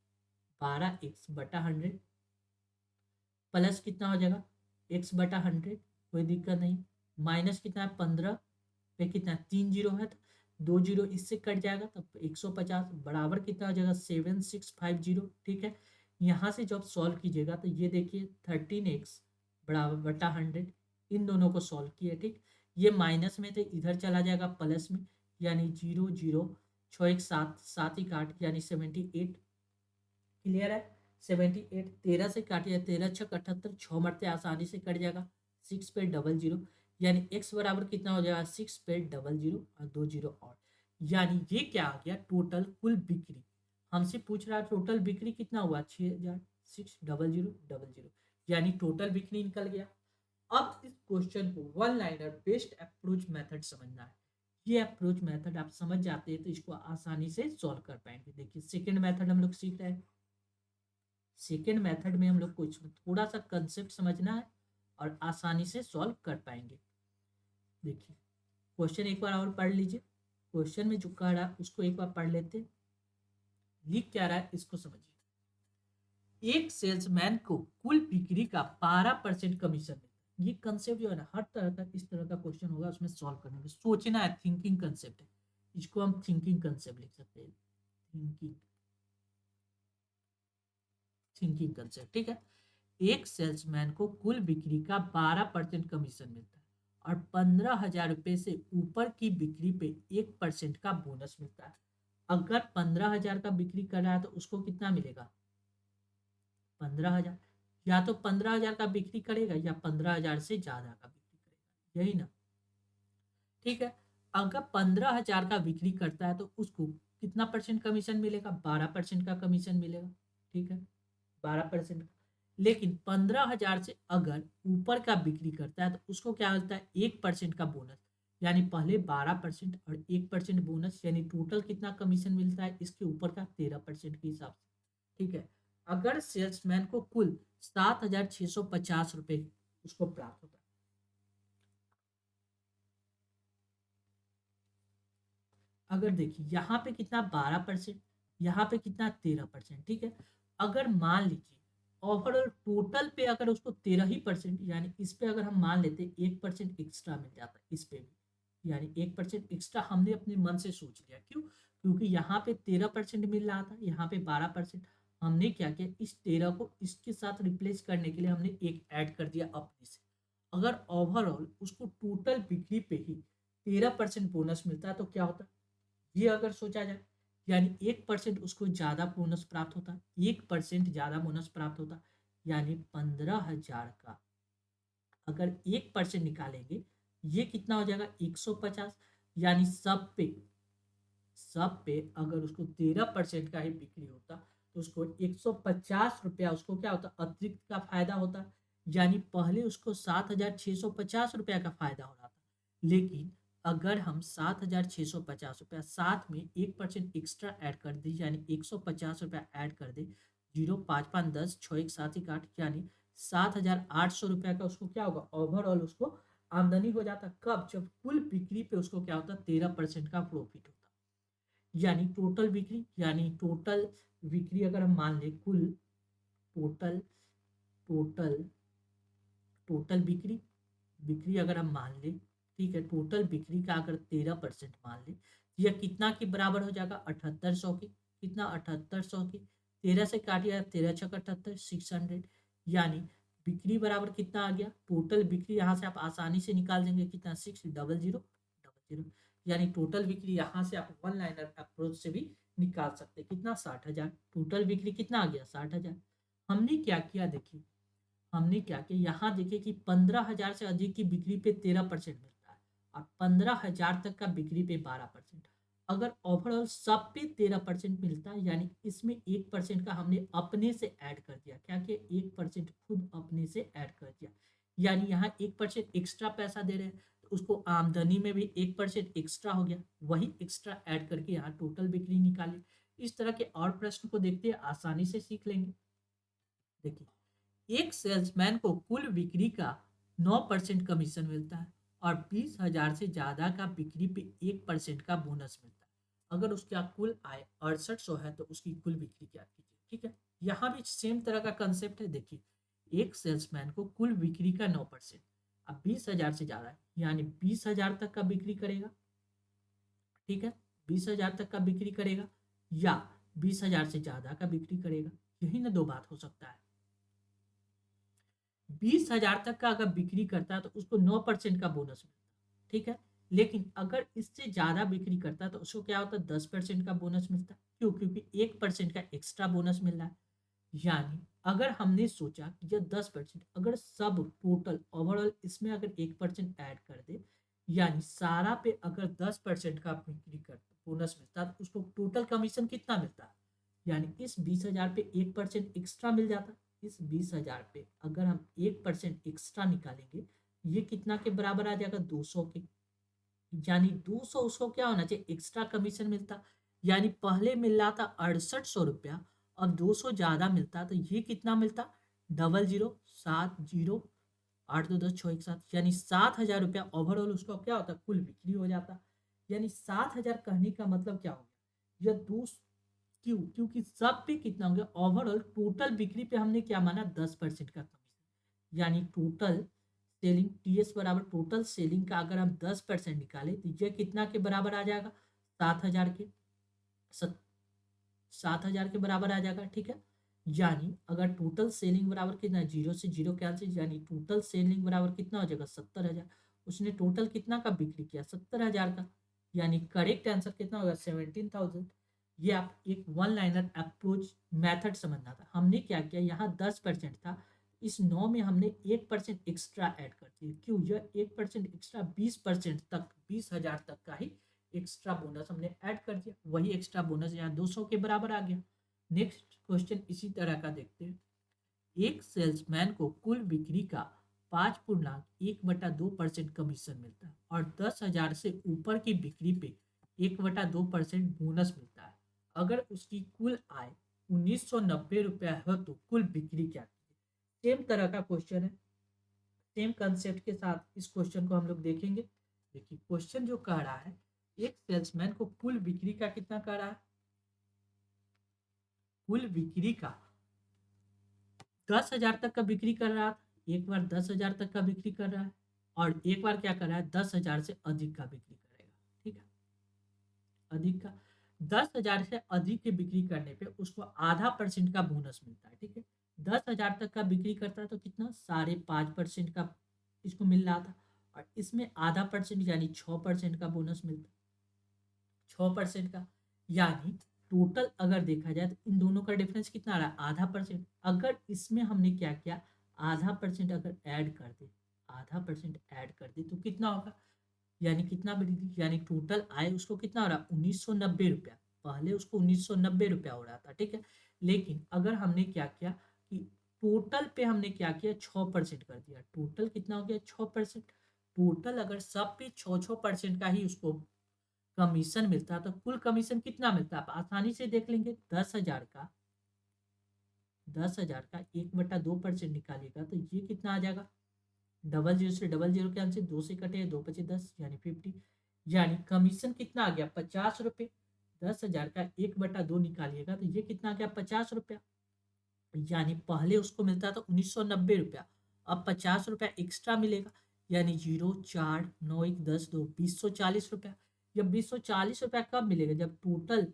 12x/100 प्लस कितना हो जाएगा, x/100, कोई दिक्कत नहीं, माइनस कितना है 15 पे कितना 3 जीरो है तो 2 जीरो इससे कट जाएगा, तब 150 बराबर कितना हो जाएगा 7650, ठीक है। यहाँ से जब सॉल्व कीजिएगा तो ये देखिए 13x/100, इन दोनों को सॉल्व किए, ठीक। ये माइनस में थे, इधर चला जाएगा प्लस में, यानी 0 0 6 1 7 7 ही काट, यानी 78। क्लियर है। 78 13 से काटिए, 13 6 78, 6 मरते आसानी से कट जाएगा, 6 पे 00, यानी x बराबर कितना हो जाएगा, 6 पे 00 और 2 जीरो और, यानी ये क्या आ गया, टोटल कुल बिक्री। हमसे पूछ रहा है टोटल बिक्री कितना हुआ, 6,000, 6 0 0 0, यानी टोटल बिक्री निकल गया। अब इस क्वेश्चन को one liner best approach method समझना है। ये अप्रोच मेथड आप समझ जाते हैं तो इसको आसानी से सॉल्व कर पाएंगे। देखिए सेकंड मेथड हम लोग सीख रहे हैं। सेकेंड मेथड में हम लोग को थोड़ा सा कंसेप्ट समझना है और आसानी से सॉल्व कर पाएंगे। देखिए क्वेश्चन एक बार और पढ़ लीजिए। क्वेश्चन में जो कह रहा है उसको एक बार पढ़ लेते, लिख क्या रहा है इसको समझिए। एक सेल्समैन को कुल बिक्री का 12% कमीशन मिलता है। ये कंसेप्ट जो है ना, हर तरह का इस तरह का क्वेश्चन होगा उसमें सॉल्व करने में सोचना है, थिंकिंग कंसेप्ट है। इसको हम थिंकिंग कंसेप्ट लिख सकते हैं, थिंकिंग, थिंकिंग कंसेप्ट, ठीक है। एक सेल्समैन को कुल बिक्री का 12% कमीशन मिलता है और 15,000 रुपए से ऊपर की बिक्री पे 1% का बोनस मिलता है। अगर 15,000 का बिक्री कर रहा है तो उसको कितना मिलेगा, 15,000। या तो 15,000 का बिक्री करेगा या 15,000 से ज्यादा का बिक्री करेगा, यही ना, ठीक है। अगर 15,000 का बिक्री करता है तो उसको कितना परसेंट कमीशन मिलेगा, 12% का कमीशन मिलेगा, ठीक है, 12%। लेकिन 15,000 से अगर ऊपर का बिक्री करता है तो उसको क्या मिलता है, 1% का बोनस। यानी पहले 12% और 1% बोनस, यानी टोटल कितना कमीशन मिलता है इसके ऊपर का, 13% के हिसाब से, ठीक है। अगर सेल्समैन को कुल 7,650 रुपये उसको प्राप्त होता है, अगर देखिए यहाँ पे कितना 12%, यहाँ पे कितना 13%, ठीक है। अगर मान लीजिए ओवरऑल टोटल पे अगर उसको 13 ही परसेंट, यानी इस पे अगर हम मान लेते 1% एक्स्ट्रा मिल जाता इस पे भी, यानी 1% एक्स्ट्रा हमने अपने मन से सोच लिया, क्यों, क्योंकि यहाँ पे 13% मिल रहा था, यहाँ पे 12%। हमने क्या किया, इस 13 को इसके साथ रिप्लेस करने के लिए हमने एक ऐड कर दिया अपने से। अगर ओवरऑल उसको टोटल बिक्री पे ही 13% बोनस मिलता है तो क्या होता, ये अगर सोचा जाए, यानी 1% उसको ज्यादा बोनस प्राप्त होता, 1% ज्यादा बोनस प्राप्त होता, यानी 15,000 का अगर 1% निकालेंगे, ये कितना हो जाएगा, 150। यानी सब पे अगर उसको 13% का ही बिक्री होता तो उसको 150 रुपया उसको क्या होता, अतिरिक्त का फायदा होता। यानी पहले उसको 7,650 रुपया का फायदा हो रहा था, लेकिन अगर हम 7,650 रुपया साथ में 1% एक्स्ट्रा ऐड कर दे, यानी 150 रुपया ऐड कर दे, 0, 5, 5, 10, 6, 1, 7, 1, 8, यानी 7,800 रुपया का उसको क्या होगा, ओवरऑल उसको आमदनी हो जाता। कब, जब कुल बिक्री पे उसको क्या होता, 13% का प्रॉफिट होता। यानी टोटल बिक्री, यानी टोटल बिक्री अगर हम मान लें, कुल टोटल टोटल टोटल बिक्री बिक्री अगर हम मान लें, ठीक है, टोटल बिक्री का अगर 13% मान लें, यह कितना के बराबर हो जाएगा, 7,800 के। कितना, 7,800 के, 13 से काटिए, 13 छक 78, 600। यानी बिक्री बराबर कितना आ गया, टोटल बिक्री यहाँ से आप आसानी से निकाल देंगे, कितना, 6,000,000। यानी टोटल बिक्री यहाँ से आप वन लाइनर अप्रोच से भी निकाल सकते हैं, कितना, 60,000। टोटल बिक्री कितना आ गया, 60,000। हमने क्या किया, देखिए हमने क्या किया, यहाँ देखिए कि 15,000 से अधिक की बिक्री पे 13% मिलता है, और 15,000 तक का बिक्री पे 12%। अगर ओवरऑल सब पे 13% मिलता है, यानी इसमें 1% का हमने अपने से ऐड कर दिया, क्या कि 1% खुद अपने से ऐड कर दिया। यानी यहाँ 1% एक्स्ट्रा पैसा दे रहे हैं तो उसको आमदनी में भी 1% एक्स्ट्रा हो गया, वही एक्स्ट्रा ऐड करके यहाँ टोटल बिक्री निकाले। इस तरह के और प्रश्न को देखते हैं, आसानी से सीख लेंगे। देखिए, एक सेल्समैन को कुल बिक्री का 9% कमीशन मिलता है और 20,000 से ज्यादा का बिक्री पे 1% का बोनस मिलता है। अगर उसका कुल आय 6800 है तो उसकी कुल बिक्री क्या कीजिए, ठीक है। यहाँ भी सेम तरह का कंसेप्ट है। देखिए, एक सेल्समैन को कुल बिक्री का 9%, अब 20,000 से ज्यादा है, यानी 20,000 तक का बिक्री करेगा, ठीक है, 20,000 तक का बिक्री करेगा, या 20,000 से ज्यादा का बिक्री करेगा। यही ना दो बात हो सकता है। 20,000 तक का अगर बिक्री करता है तो उसको 9% का बोनस मिलता है, ठीक है। लेकिन अगर इससे ज्यादा बिक्री करता है तो उसको क्या होता है, 10% का बोनस मिलता है। क्यों, क्योंकि 1% का एक्स्ट्रा बोनस मिल रहा है। यानी अगर हमने सोचा कि जब 10%, अगर सब टोटल ओवरऑल इसमें अगर 1% ऐड कर दे, यानी सारा पे अगर 10% का बिक्री कर बोनस मिलता है तो उसको टोटल कमीशन कितना मिलता है, यानी इस 20,000 पे 1% एक्स्ट्रा मिल जाता। इस 20,000 पे अगर हम 1% एक्स्ट्रा निकालेंगे, ये कितना के बराबर आ जाएगा, 200 के। यानी 200 उसको क्या होना चाहिए, एक्स्ट्रा कमीशन मिलता। यानी पहले मिल रहा था 6800 रुपया, अब 200 ज्यादा मिलता तो ये कितना मिलता, 0070, 8 2 10 6 1 7, यानी 7,000 रुपया ओवरऑल उसका क्या होता, कुल बिक्री हो जाता। यानी 7,000 कहने का मतलब क्या हो गया, यह दो, क्यों, क्योंकि सब पे कितना हो गया, ओवरऑल टोटल बिक्री पे हमने क्या माना, 10% का कमीशन। यानी टोटल सेलिंग, टीएस बराबर टोटल सेलिंग का अगर हम 10% निकाले तो यह कितना के बराबर आ जाएगा, 7,000 के, 7,000 के बराबर आ जाएगा, ठीक है। यानी अगर टोटल सेलिंग बराबर कितना, जीरो से जीरो कैंसिल, यानी टोटल सेलिंग बराबर कितना हो जाएगा, 70,000। उसने टोटल कितना का बिक्री किया, 70,000 का। यानी करेक्ट आंसर कितना होगा, 17,000। ये आप एक वन लाइनर अप्रोच मेथड समझना था। हमने क्या किया, यहाँ 10% था, इस 9 में हमने 1% एक्स्ट्रा ऐड कर दिया। क्यों, यह 1% एक्स्ट्रा 20% तक, 20,000 तक का ही एक्स्ट्रा बोनस हमने ऐड कर दिया, वही एक्स्ट्रा बोनस यहाँ 200 के बराबर आ गया। नेक्स्ट क्वेश्चन इसी तरह का देखते हैं। एक सेल्समैन को कुल बिक्री का 5.1/2% कमीशन मिलता है और 10,000 से ऊपर की बिक्री पे 1/2% बोनस मिलता है। अगर उसकी कुल आय 1990 रुपया है तो कुल बिक्री क्या थी? सेम तरह का क्वेश्चन है, सेम कंसेप्ट के साथ इस क्वेश्चन को हम लोग देखेंगे। देखिए क्वेश्चन जो कह रहा है, एक सेल्समैन को कुल बिक्री का कितना कह रहा है, कुल बिक्री का 10,000 तक का बिक्री कर रहा था, एक बार 10,000 तक का बिक्री कर रहा है और एक बार क्या कर रहा है, 10,000 से अधिक का बिक्री करेगा। ठीक है, अधिक का 10,000 से अधिक की बिक्री करने पे उसको ½ % का बोनस मिलता है। ठीक है, 10,000 तक का बिक्री करता है तो कितना 5.5% का इसको मिल रहा था और इसमें ½ % यानी 6% का बोनस मिलता है, 6% का। यानी टोटल अगर देखा जाए तो इन दोनों का डिफरेंस कितना आ रहा है, ½ %। अगर इसमें हमने क्या किया, ½ % अगर ऐड कर दे, ½% ऐड कर दे तो कितना होगा, यानी कितना वृद्धि, यानी टोटल आय उसको कितना हो रहा है, 1990 रुपया। पहले उसको 1990 रुपया हो रहा था। ठीक है, लेकिन अगर हमने क्या किया कि टोटल पे हमने क्या किया, 6% कर दिया, टोटल कितना हो गया, 6%। टोटल अगर सब पे 6% का ही उसको कमीशन मिलता है तो कुल कमीशन कितना मिलता है, आप आसानी से देख लेंगे। 10,000 का 1/2% निकालिएगा तो ये कितना आ जाएगा, डबल जीरो से डबल जीरो कैंसिल, 2 से कटे 2×5 = 10 यानी 50। यानी कमीशन कितना आ गया, 50 रुपये। 10,000 का 1/2 निकालिएगा तो ये कितना आ गया, 50 रुपया। यानी पहले उसको मिलता था 1990 रुपया, अब 50 रुपया एक्स्ट्रा मिलेगा। यानी 0, 4, 9, 1, 10, 2, 2040 रुपया। जब 2040 रुपया कब मिलेगा, जब टोटल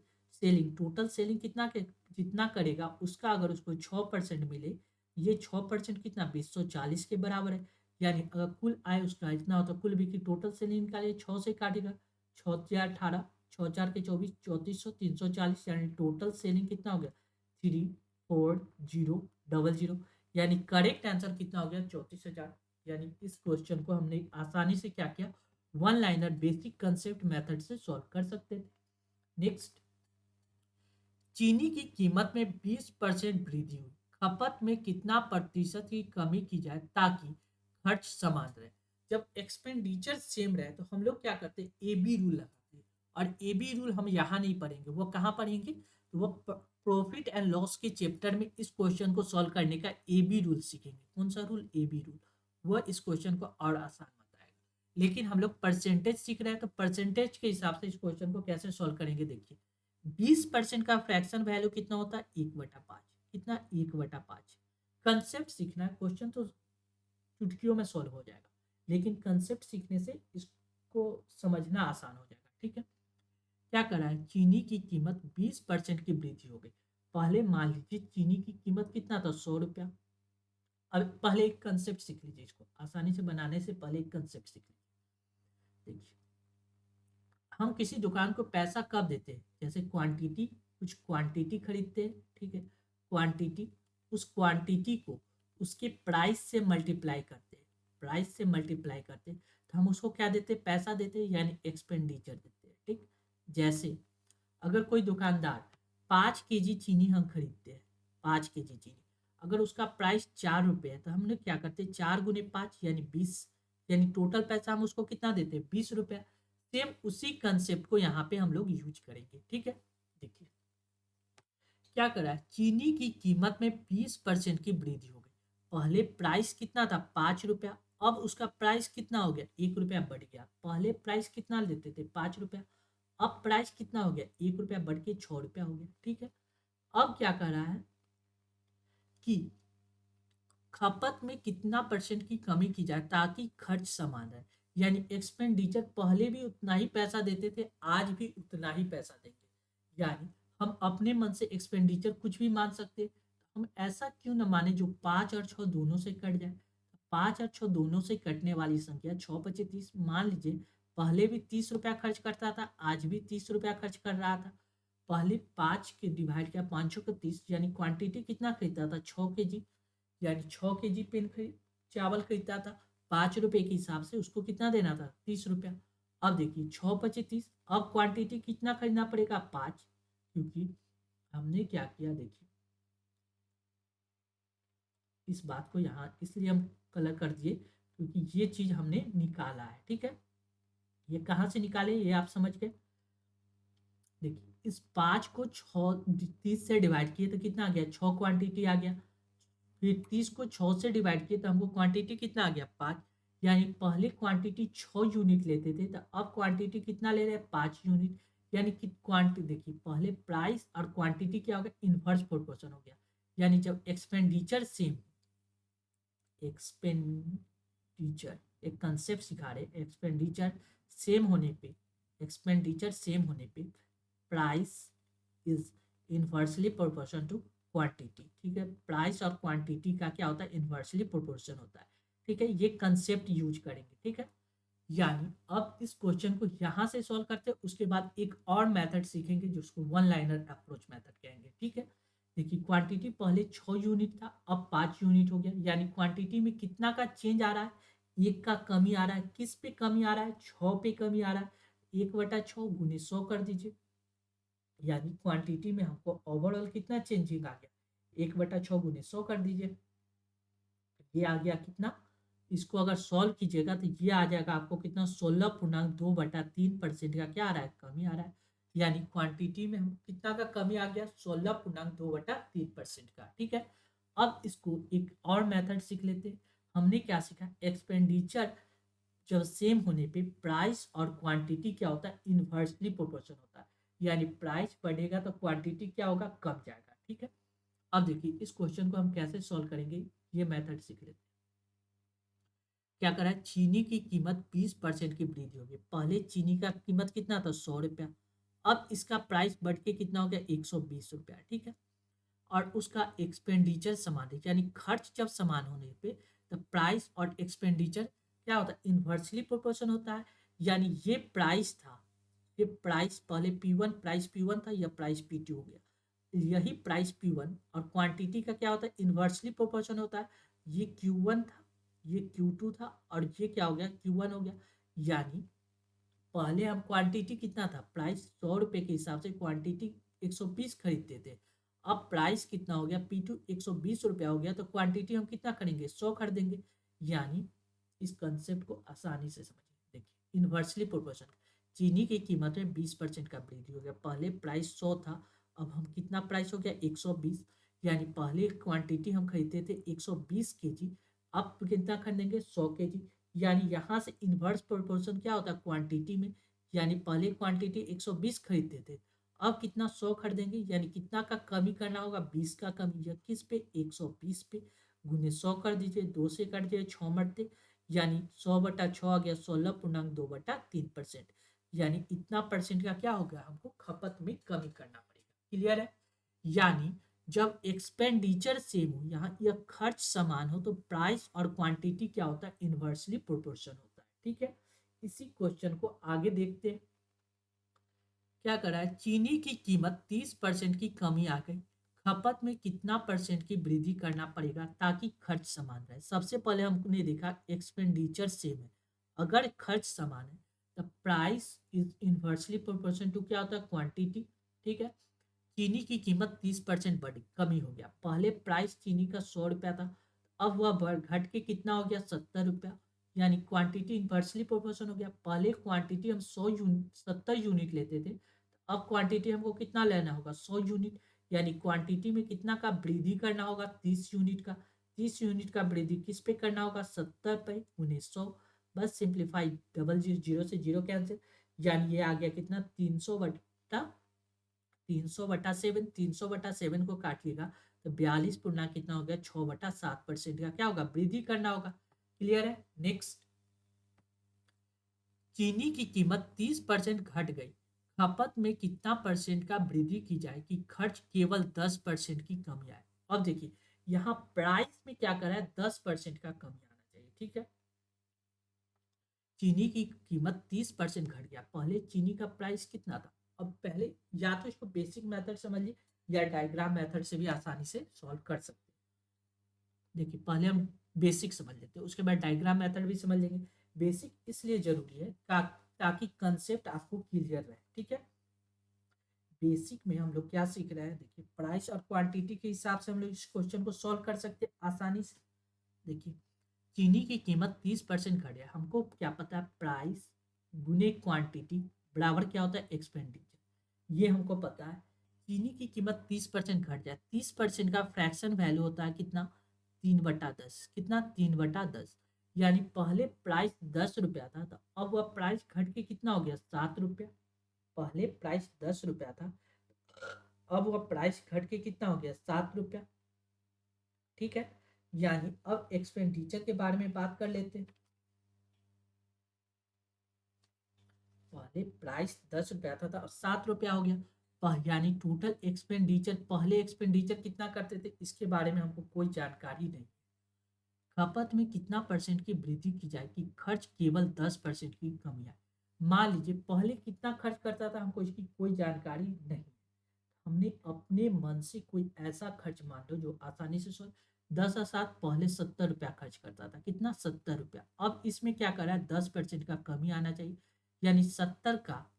सेलिंग कितना के जितना करेगा उसका अगर उसको 6% मिले, ये 6% कितना 2040 के बराबर है। यानी अगर कुल आय उसका इतना होता, कुल बिक्री टोटल सेलिंग निकालिए, 6 से काटेगा, 6×4 = 18, 6×4 = 24, 3400, 340। यानी टोटल सेलिंग कितना हो गया, 340000। यानी करेक्ट आंसर कितना हो गया, 34,000। यानी इस क्वेश्चन को हमने आसानी से क्या किया, one liner basic concept method से सॉल्व कर सकते थे। नेक्स्ट, चीनी की कीमत में 20% वृद्धि हुई, खपत में कितना प्रतिशत की कमी की जाए ताकि खर्च समान रहे। जब एक्सपेंडिचर सेम रहे तो हम लोग क्या करते हैं, ए बी रूल लगाते हैं। और ए बी रूल हम यहाँ नहीं पढ़ेंगे, वो कहाँ पढ़ेंगे, तो वो प्रॉफिट एंड लॉस के चैप्टर में इस क्वेश्चन को सॉल्व करने का ए बी रूल सीखेंगे। कौन सा रूल, ए बी रूल। वह इस क्वेश्चन को और आसान बताएगा। लेकिन हम लोग परसेंटेज सीख रहे हैं तो परसेंटेज के हिसाब से इस क्वेश्चन को कैसे सॉल्व करेंगे, देखिए 20% का फ्रैक्शन वैल्यू कितना होता है, 1/5। कितना, 1/5। कंसेप्ट सीखना है, क्वेश्चन तो चुटकियों में सॉल्व हो जाएगा, लेकिन कंसेप्ट सीखने से इसको समझना आसान हो जाएगा। ठीक है, क्या करा है, चीनी की कीमत 20% की वृद्धि हो गई। पहले मान लीजिए चीनी की कीमत कितना था, 100 रुपया। अब पहले एक कंसेप्ट सीख लीजिए, इसको आसानी से बनाने से पहले एक कंसेप्ट सीख लीजिए। देखिए, हम किसी दुकान को पैसा कब देते हैं, जैसे क्वांटिटी, कुछ क्वांटिटी खरीदते हैं। ठीक है, क्वांटिटी, उस क्वांटिटी को उसके प्राइस से मल्टीप्लाई करते हैं, प्राइस से मल्टीप्लाई करते हैं तो हम उसको क्या देते हैं, पैसा देते हैं, यानी एक्सपेंडिचर देते हैं। ठीक, जैसे अगर कोई दुकानदार 5 kg चीनी हम खरीदते हैं, 5 kg चीनी, अगर उसका प्राइस 4 रुपये है तो हमने क्या करते हैं, 4×5 यानी 20, यानी टोटल पैसा हम उसको कितना देते हैं, 20 रुपया। सेम उसी कंसेप्ट को यहाँ पे हम लोग यूज करेंगे। ठीक है, देखिए क्या करा है, चीनी की कीमत में 20% की वृद्धि हो गई। पहले प्राइस कितना था, 5 रुपया, अब उसका प्राइस कितना हो गया, 1 रुपया बढ़ गया। पहले प्राइस कितना लेते थे, 5 रुपया, अब प्राइस कितना हो गया, 1 रुपया बढ़ के 6 रुपया हो गया। ठीक है, अब क्या कर रहा है कि खपत में कितना परसेंट की कमी की जाए ताकि खर्च समान रहे। यानी एक्सपेंडिचर पहले भी उतना ही पैसा देते थे, आज भी उतना ही पैसा देंगे। यानी हम अपने मन से एक्सपेंडिचर कुछ भी मान सकते हैं, हम ऐसा क्यों न माने जो 5 और 6 दोनों से कट जाए। 5 और 6 दोनों से कटने वाली संख्या 6×5 = 30। मान लीजिए पहले भी 30 रुपया खर्च करता था, आज भी 30 रुपया खर्च कर रहा था। पहले 5 के डिवाइड किया 5×30, यानी क्वांटिटी कितना खरीदता था, 6 kg, यानी 6 kg पेन खरीद चावल खरीदता था। 5 रुपए के हिसाब से उसको कितना देना था, 30 रुपया। अब देखिए 6 × 25 30। अब क्वांटिटी कितना खरीदना पड़ेगा 5, क्योंकि हमने क्या किया देखिए, इस बात को यहाँ इसलिए हम कलर कर दिए क्योंकि ये चीज हमने निकाला है। ठीक है, ये कहाँ से निकाले ये आप समझ गए। देखिए इस 5 को 30 से डिवाइड किए तो कितना आ गया, 6 क्वांटिटी आ गया। फिर 30 को 6 से डिवाइड किए तो हमको क्वांटिटी कितना आ गया 5। यानी पहले क्वांटिटी 6 यूनिट लेते थे तो अब क्वांटिटी कितना ले रहे हैं 5 यूनिट। यानी कि क्वांटिटी देखिए, पहले प्राइस और क्वांटिटी क्या हो गया, इन्वर्स प्रोपोर्शन हो गया। यानी जब एक्सपेंडिचर सेम, एक्सपेंडिचर एक कंसेप्ट सिखा रहे, एक्सपेंडिचर सेम होने पे price is inversely proportion to quantity. ठीक है, प्राइस और क्वांटिटी का क्या होता है, इनवर्सली प्रोपोर्शन होता है। ठीक है, ये कंसेप्ट यूज करेंगे। ठीक है, यानी अब इस क्वेश्चन को यहाँ से सॉल्व करते हैं, उसके बाद एक और मेथड सीखेंगे जिसको वन लाइनर अप्रोच मेथड कहेंगे। ठीक है, देखिए क्वांटिटी पहले 6 यूनिट था, अब 5 यूनिट हो गया। यानी क्वांटिटी में कितना का चेंज आ रहा है, एक का कमी आ रहा है। किस पे कमी आ रहा है, 6 पे कमी आ रहा है। 1/6 गुने 100 कर दीजिए, यानी क्वांटिटी में हमको ओवरऑल कितना चेंजिंग आ गया, 1/6 गुने 100 कर दीजिए। ये आ गया कितना, इसको अगर सॉल्व कीजिएगा तो ये आ जाएगा आपको कितना, 16.2/3% का क्या आ रहा है, कमी आ रहा है। यानी क्वांटिटी में हम कितना का कमी आ गया, 16.2/3% का। ठीक है, अब इसको एक और मेथड सीख लेते हैं। हमने क्या सीखा, एक्सपेंडिचर जब सेम होने पे प्राइस और क्वांटिटी क्या होता है, इनवर्सली प्रोपोर्शन होता है। यानी प्राइस बढ़ेगा तो क्वांटिटी क्या होगा, कम जाएगा। ठीक है, अब देखिए इस क्वेश्चन को हम कैसे सॉल्व करेंगे, ये मेथड सीख लेते हैं। क्या करा है, चीनी की कीमत 20% की वृद्धि होगी। पहले चीनी का कीमत कितना था, 100 रुपया। अब इसका प्राइस बढ़ के कितना हो गया, 120 रुपया। ठीक है, और उसका एक्सपेंडिचर समान है, यानी खर्च जब समान होने पे तो प्राइस और एक्सपेंडिचर क्या होता है, इन्वर्सली प्रोपोर्शन होता है। यानी ये प्राइस था, ये प्राइस पहले P1 प्राइस P1 था, यह प्राइस P2 हो गया। यही प्राइस P1 और क्वांटिटी का क्या होता है, इन्वर्सली प्रोपोर्शन होता है। ये Q1 था, ये Q2 था, और ये क्या हो गया, Q1 हो गया। यानी पहले हम क्वांटिटी कितना था, प्राइस 100 रुपए के हिसाब से क्वांटिटी 120 खरीदते थे। अब प्राइस कितना हो गया, P2 120 रुपया हो गया, तो क्वांटिटी हम कितना खरीदेंगे, 100 खरीदेंगे। यानी इस कंसेप्ट को आसानी से समझिए। देखिए इन्वर्सली प्रोपोर्शन, चीनी की कीमत में 20% का वृद्धि हो गया। पहले प्राइस 100 था, अब हम कितना प्राइस हो गया, 120। यानी पहले क्वांटिटी हम खरीदते थे 120 kg, अब कितना खरीदेंगे, 100 kg। यानी यहाँ से इन्वर्स प्रोपोर्शन क्या होता है क्वांटिटी में। यानी पहले क्वांटिटी 120 खरीदते थे, अब कितना, 100 खरीदेंगे। यानी कितना का कमी करना होगा, 20 का कमी। या किस पे, 120 पे, गुने 100 कर दीजिए, 2 से कट जाए 6 मरते। यानी 100/6 आ गया 16.2/3%। यानी इतना परसेंट का क्या हो गया, हमको खपत में कमी करना पड़ेगा। क्लियर है, यानी जब एक्सपेंडिचर सेम हो, यहाँ यह खर्च समान हो, तो प्राइस और क्वांटिटी क्या होता है, इन्वर्सली प्रोपोर्शन होता है। ठीक है, इसी क्वेश्चन को आगे देखते हैं। क्या करा है, चीनी की कीमत 30% की कमी आ गई। खपत में कितना परसेंट की वृद्धि करना पड़ेगा ताकि खर्च समान रहे। सबसे पहले हमने देखा एक्सपेंडिचर सेम है, अगर खर्च समान है तो price is inversely proportion to क्या होता है, क्वांटिटी। ठीक है, चीनी की कीमत 30% बढ़ी, कमी हो गया। पहले प्राइस चीनी का 100 रुपया था, अब वह बढ़ घट के कितना हो गया, 70 रुपया। यानी क्वांटिटी इन्वर्सली प्रोपोर्शन हो गया। पहले क्वांटिटी हम 70 यूनिट लेते थे, अब क्वांटिटी हमको कितना लेना होगा, 100 यूनिट। यानी क्वांटिटी में कितना का वृद्धि करना होगा, 30 यूनिट का। 30 यूनिट का वृद्धि किस पे करना होगा, 70 पे गुने 100। बस सिंप्लीफाई, डबल जीरो, जीरो से जीरो कैंसिल। यानी ये आ गया कितना, 300/7। 300/7 को काटिएगा तो 42 कितना हो गया, 6/7% का क्या होगा, वृद्धि करना होगा। क्लियर है, नेक्स्ट। चीनी की कीमत 30% घट गई, खपत में कितना परसेंट का वृद्धि की जाए कि खर्च केवल 10% की कमी आए। अब देखिए यहाँ प्राइस में क्या करा है, 10% का कमी आना चाहिए। ठीक है, चीनी की कीमत 30% घट गया। पहले चीनी का प्राइस कितना था, अब पहले या तो इसको बेसिक मेथड समझिए या डायग्राम मेथड से भी आसानी से सॉल्व कर सकते हैं। देखिए पहले हम बेसिक समझ लेते हैं, उसके बाद डायग्राम मेथड भी समझ लेंगे। बेसिक इसलिए जरूरी है ताकि कंसेप्ट आपको क्लियर रहे। ठीक है, बेसिक में हम लोग क्या सीख रहे हैं, देखिए प्राइस और क्वांटिटी के हिसाब से हम लोग इस क्वेश्चन को सॉल्व कर सकते हैं आसानी से। देखिए चीनी की कीमत 30% घट है, हमको क्या पता है, प्राइस गुने क्वांटिटी बराबर क्या होता है, एक्सपेंडिचर, ये हमको पता है। चीनी की कीमत 30% घट जाए, 30% का फ्रैक्शन वैल्यू होता है कितना, 3/10, कितना 3/10, यानी पहले प्राइस 10 रुपया था तो अब वह प्राइस घट के कितना हो गया, 7 रुपया। पहले प्राइस 10 रुपया था, अब वह प्राइस घट के कितना हो गया, 7 रुपया। ठीक है, यानी अब एक्सपेंडिचर के बारे में बात कर लेते हैं। पहले प्राइस 10 रुपया था अब 7 रुपया हो गया, यानी टोटल एक्सपेंडिचर, पहले एक्सपेंडिचर कितना करते थे इसके बारे में हमको कोई जानकारी नहीं। खपत में कितना परसेंट की वृद्धि की जाए कि खर्च केवल 10% की कमी आए। मान लीजिए पहले कितना खर्च करता था, हमको इसकी कोई जानकारी नहीं। हमने अपने मन से कोई ऐसा खर्च मान लो जो आसानी से सोच, 10 और 7, पहले 70 रुपया खर्च करता था, कितना, 70 रुपया। अब इसमें क्या करा है, 10% का कमी आना चाहिए, यानी 70 का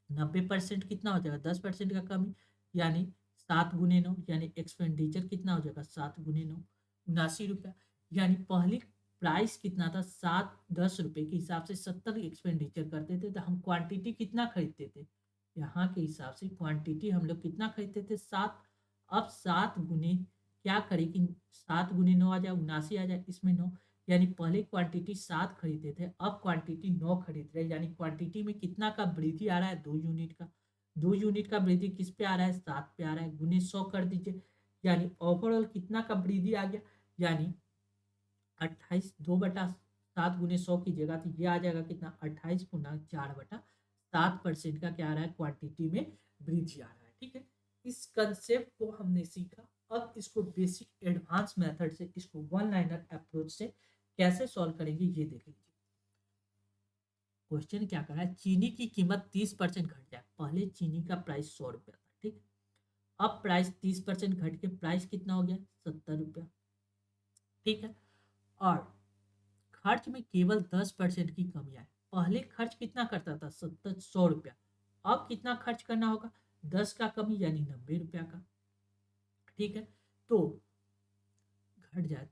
90% कितना हो जाएगा, 10% का कमी, यानी 7 × 9, यानी एक्सपेंडिचर कितना हो जाएगा, 7 × 9 79 रुपया। यानी पहले प्राइस कितना था, 7 10 रुपये के हिसाब से 70 एक्सपेंडिचर करते थे, तो हम क्वांटिटी कितना खरीदते थे, यहाँ के हिसाब से क्वांटिटी हम लोग कितना खरीदते थे, 7। अब 7 गुने क्या करें कि 7 × 9 आ जाए, 79 आ जाए, इसमें 9, यानी पहले क्वांटिटी 7 खरीदते थे, अब क्वांटिटी 9 खरीद रहे, यानी क्वांटिटी में कितना का वृद्धि आ रहा है, 2 यूनिट का। 2 यूनिट का वृद्धि किस पे आ रहा है, 7 पे आ रहा है, गुने 100 कर दीजिए, यानी ओवरऑल कितना का वृद्धि आ गया, यानी 28, 2/7 × 100 की जगह तो ये आ जाएगा कितना, 28/4/7% का क्या आ रहा है, क्वांटिटी में वृद्धि आ रहा है। ठीक है, इस कंसेप्ट को हमने सीखा। अब इसको बेसिक एडवांस मेथड से, इसको वन लाइनर अप्रोच से कैसे सॉल्व करेंगे ये देख लीजिए। क्वेश्चन क्या कर रहा है, चीनी की कीमत 30% घट जाए, पहले चीनी का प्राइस 100 रुपया था, ठीक, अब प्राइस 30% घट के प्राइस कितना हो गया, 70 रुपया। ठीक है, और खर्च में केवल 10% की कमी आए, पहले खर्च कितना करता था, 100 रुपया, अब कितना खर्च करना होगा, 10 का कमी, यानी 90 रुपया का। ठीक है, तो घट जाए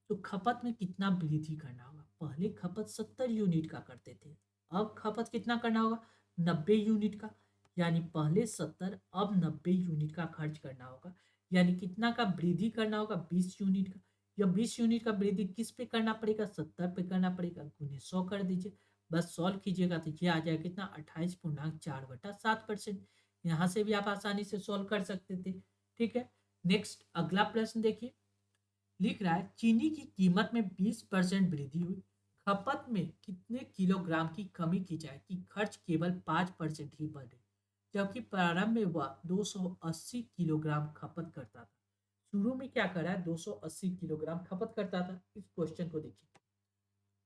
तो खपत में कितना वृद्धि करना होगा, पहले खपत 70 यूनिट का करते थे, अब खपत कितना करना होगा, 90 यूनिट का, यानी पहले 70 अब 90 यूनिट का खर्च करना होगा, यानी कितना का वृद्धि करना होगा, 20 यूनिट का। या 20 यूनिट का वृद्धि किस पे करना पड़ेगा, 70 पे करना पड़ेगा, गुने 100 कर दीजिए, बस सॉल्व कीजिएगा तो ये आ जाएगा कितना, 28.4/7%। यहाँ से भी आप आसानी से सॉल्व कर सकते थे। ठीक है, नेक्स्ट अगला प्रश्न देखिए, लिख रहा है चीनी की कीमत में 20% वृद्धि हुई, खपत में कितने किलोग्राम की कमी की जाए कि खर्च केवल 5% ही बढ़े, जबकि प्रारंभ में वह 280 किलोग्राम खपत करता था। शुरू में क्या कर रहा है, 280 किलोग्राम खपत करता था। इस क्वेश्चन को देखिए,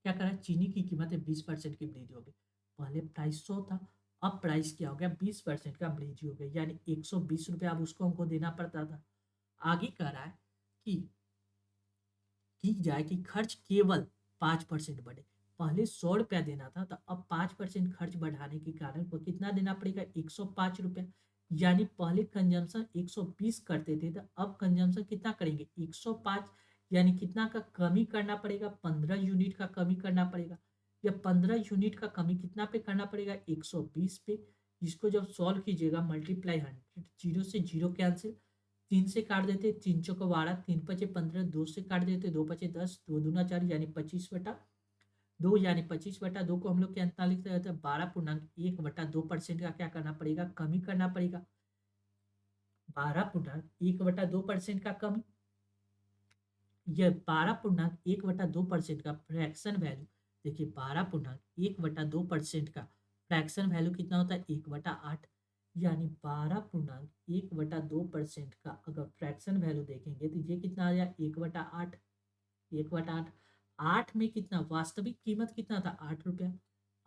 क्या कर रहा है, चीनी की कीमत में 20% की वृद्धि हो गई, पहले प्राइस 100 था, अब प्राइस क्या हो गया, 20% का वृद्धि हो गया, यानी 120 रुपया अब उसको हमको देना पड़ता था। आगे कह रहा है कि की जाए कि खर्च केवल 5% बढ़े, पहले 100 रुपया देना था तो अब 5% खर्च बढ़ाने के कारण को कितना देना पड़ेगा, 105 रुपया। यानी पहले कंजम्पशन 120 करते थे तो अब कंजम्पशन कितना करेंगे, 105, यानी कितना का कमी करना पड़ेगा, 15 यूनिट का कमी करना पड़ेगा। या 15 यूनिट का कमी कितना पे करना पड़ेगा, 120 पे। जिसको जब सॉल्व कीजिएगा, मल्टीप्लाई 100, जीरो से जीरो कैंसिल, 3 से काट देते, 3 × 4 = 12, 3 × 5 = 15, 2 से काट देते, 2 × 5 = 10, 2 × 2 = 4, यानी 25/2, यानी 25/2 को हम लोग क्या लिखते हैं, 12.1/2% का क्या करना पड़ेगा, कमी करना पड़ेगा, 12.1/2% का कमी। यह 12.1/2% का फ्रैक्शन वैल्यू, देखिए 12.1/2% का फ्रैक्शन वैल्यू कितना होता है, 1/8, यानी 12.1/2% का अगर फ्रैक्शन वैल्यू देखेंगे तो ये कितना आ जाए, 1/8, 1/8, 8 में कितना वास्तविक कीमत कितना था, 8 रुपया।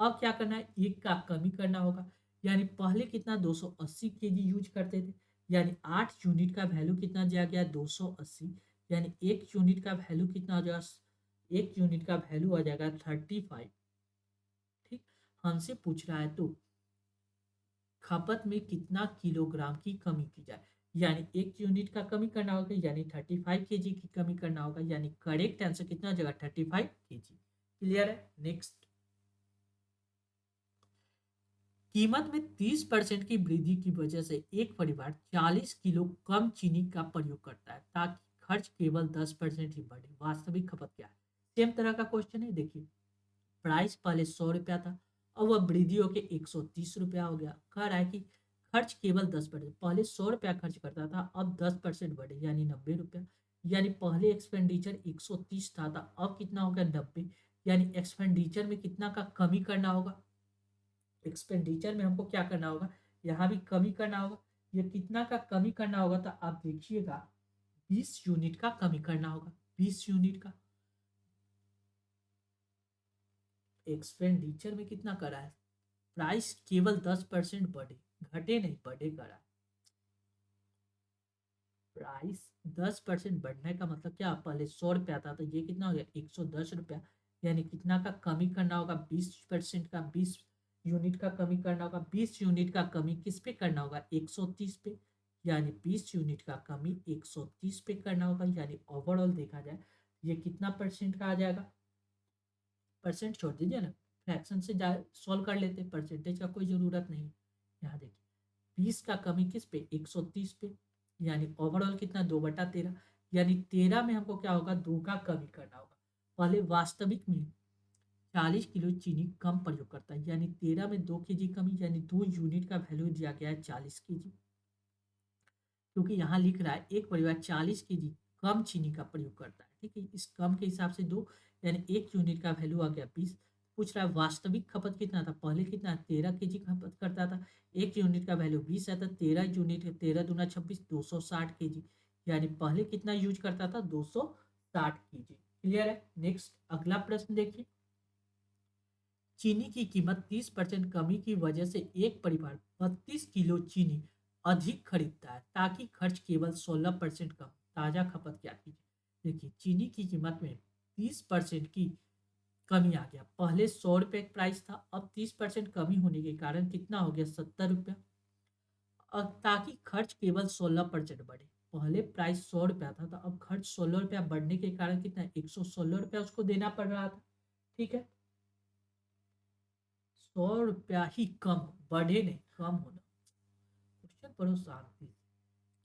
अब क्या करना है, एक का कमी करना होगा, यानी पहले कितना 280 केजी यूज करते थे, यानी 8 यूनिट का वैल्यू कितना दिया गया, 280, यानी 1 यूनिट का वैल्यू कितना हो जाएगा, 1 यूनिट का वैल्यू आ जाएगा 35। ठीक, हमसे पूछ रहा है तो खपत में कितना किलोग्राम की कमी की जाए, यानी 1 यूनिट का कमी करना होगा, यानी 35 kg की कमी करना होगा, यानी करेक्ट आंसर कितना हो जाएगा 35 kg। क्लियर है। नेक्स्ट, कीमत में 30% की वृद्धि की वजह से एक परिवार 40 किलो कम चीनी का प्रयोग करता है ताकि खर्च केवल 10% ही बढ़े, वास्तविक खपत क्या है। सेम तरह का क्वेश्चन है, देखिए प्राइस पहले 100 रुपया था, अब वह वृद्धि होकर 130 रुपया हो गया। कह रहा है कि खर्च केवल 10%, पहले 100 रुपया खर्च करता था, अब 10% बढ़े यानी 90 रुपया। यानी पहले एक्सपेंडिचर 130 था अब कितना हो गया 90, यानी एक्सपेंडिचर में कितना का कमी करना होगा। एक्सपेंडिचर में हमको क्या करना होगा, यहाँ भी कमी करना होगा। ये कितना का कमी करना होगा, तो आप देखिएगा 20 यूनिट का कमी करना होगा। 20 यूनिट का एक्सपेंडिचर में कितना करा है, प्राइस केवल 10% बढ़े, घटे नहीं बढ़े करा। प्राइस 10% बढ़ने का मतलब क्या, पहले 100 रुपया था तो ये कितना हो गया 110 रुपया, यानी कितना का कमी करना होगा 20% का, 20 यूनिट का कमी करना होगा। 20 यूनिट का कमी किस पे करना होगा 130 पे, यानी 20 यूनिट का कमी 130 पे करना होगा। यानी ओवरऑल देखा जाए ये कितना परसेंट का आ जाएगा, परसेंट छोड़ दीजिए ना, फ्रैक्शन से सॉल्व कर लेते, परसेंटेज का कोई ज़रूरत नहीं। यहाँ देखिए 20 का कमी किस पे 130 पे, यानी ओवरऑल कितना 2/13, यानी 13 में हमको क्या होगा 2 का कमी करना होगा। पहले वास्तविक में 40 किलो चीनी कम प्रयोग करता है, यानी 13 में 2 kg कमी, यानी 2 यूनिट का वैल्यू दिया गया है 40 kg। क्योंकि यहाँ लिख रहा है एक परिवार 40 kg कम चीनी का प्रयोग करता है, ठीक है, इस कम के हिसाब से दो, यानी 1 यूनिट का वैल्यू आ गया 20। पूछ रहा है वास्तविक खपत कितना था, पहले कितना 13 kg खपत करता था, 1 यूनिट का वैल्यू 20 है तो 13 यूनिट, 13×2 = 26, 260 kg, यानी पहले कितना यूज करता था 260 kg। क्लियर है। नेक्स्ट अगला प्रश्न देखिए, चीनी की कीमत 30% कमी की वजह से एक परिवार 32 किलो चीनी अधिक खरीदता है ताकि खर्च केवल 16% कम, ताजा खपत क्या कीजिए। देखिए चीनी की कीमत में 30% की कमी आ गया, पहले 100 रुपये प्राइस था, अब 30% कमी होने के कारण कितना हो गया 70 रुपया, और ताकि खर्च केवल 16% बढ़े। पहले प्राइस 100 रुपया था तो अब खर्च 16 रुपया बढ़ने के कारण कितना 116 रुपया उसको देना पड़ रहा था, ठीक है। 100 रुपया ही कम, बढ़े नहीं कम होना। क्वेश्चन पढ़ो शांति से।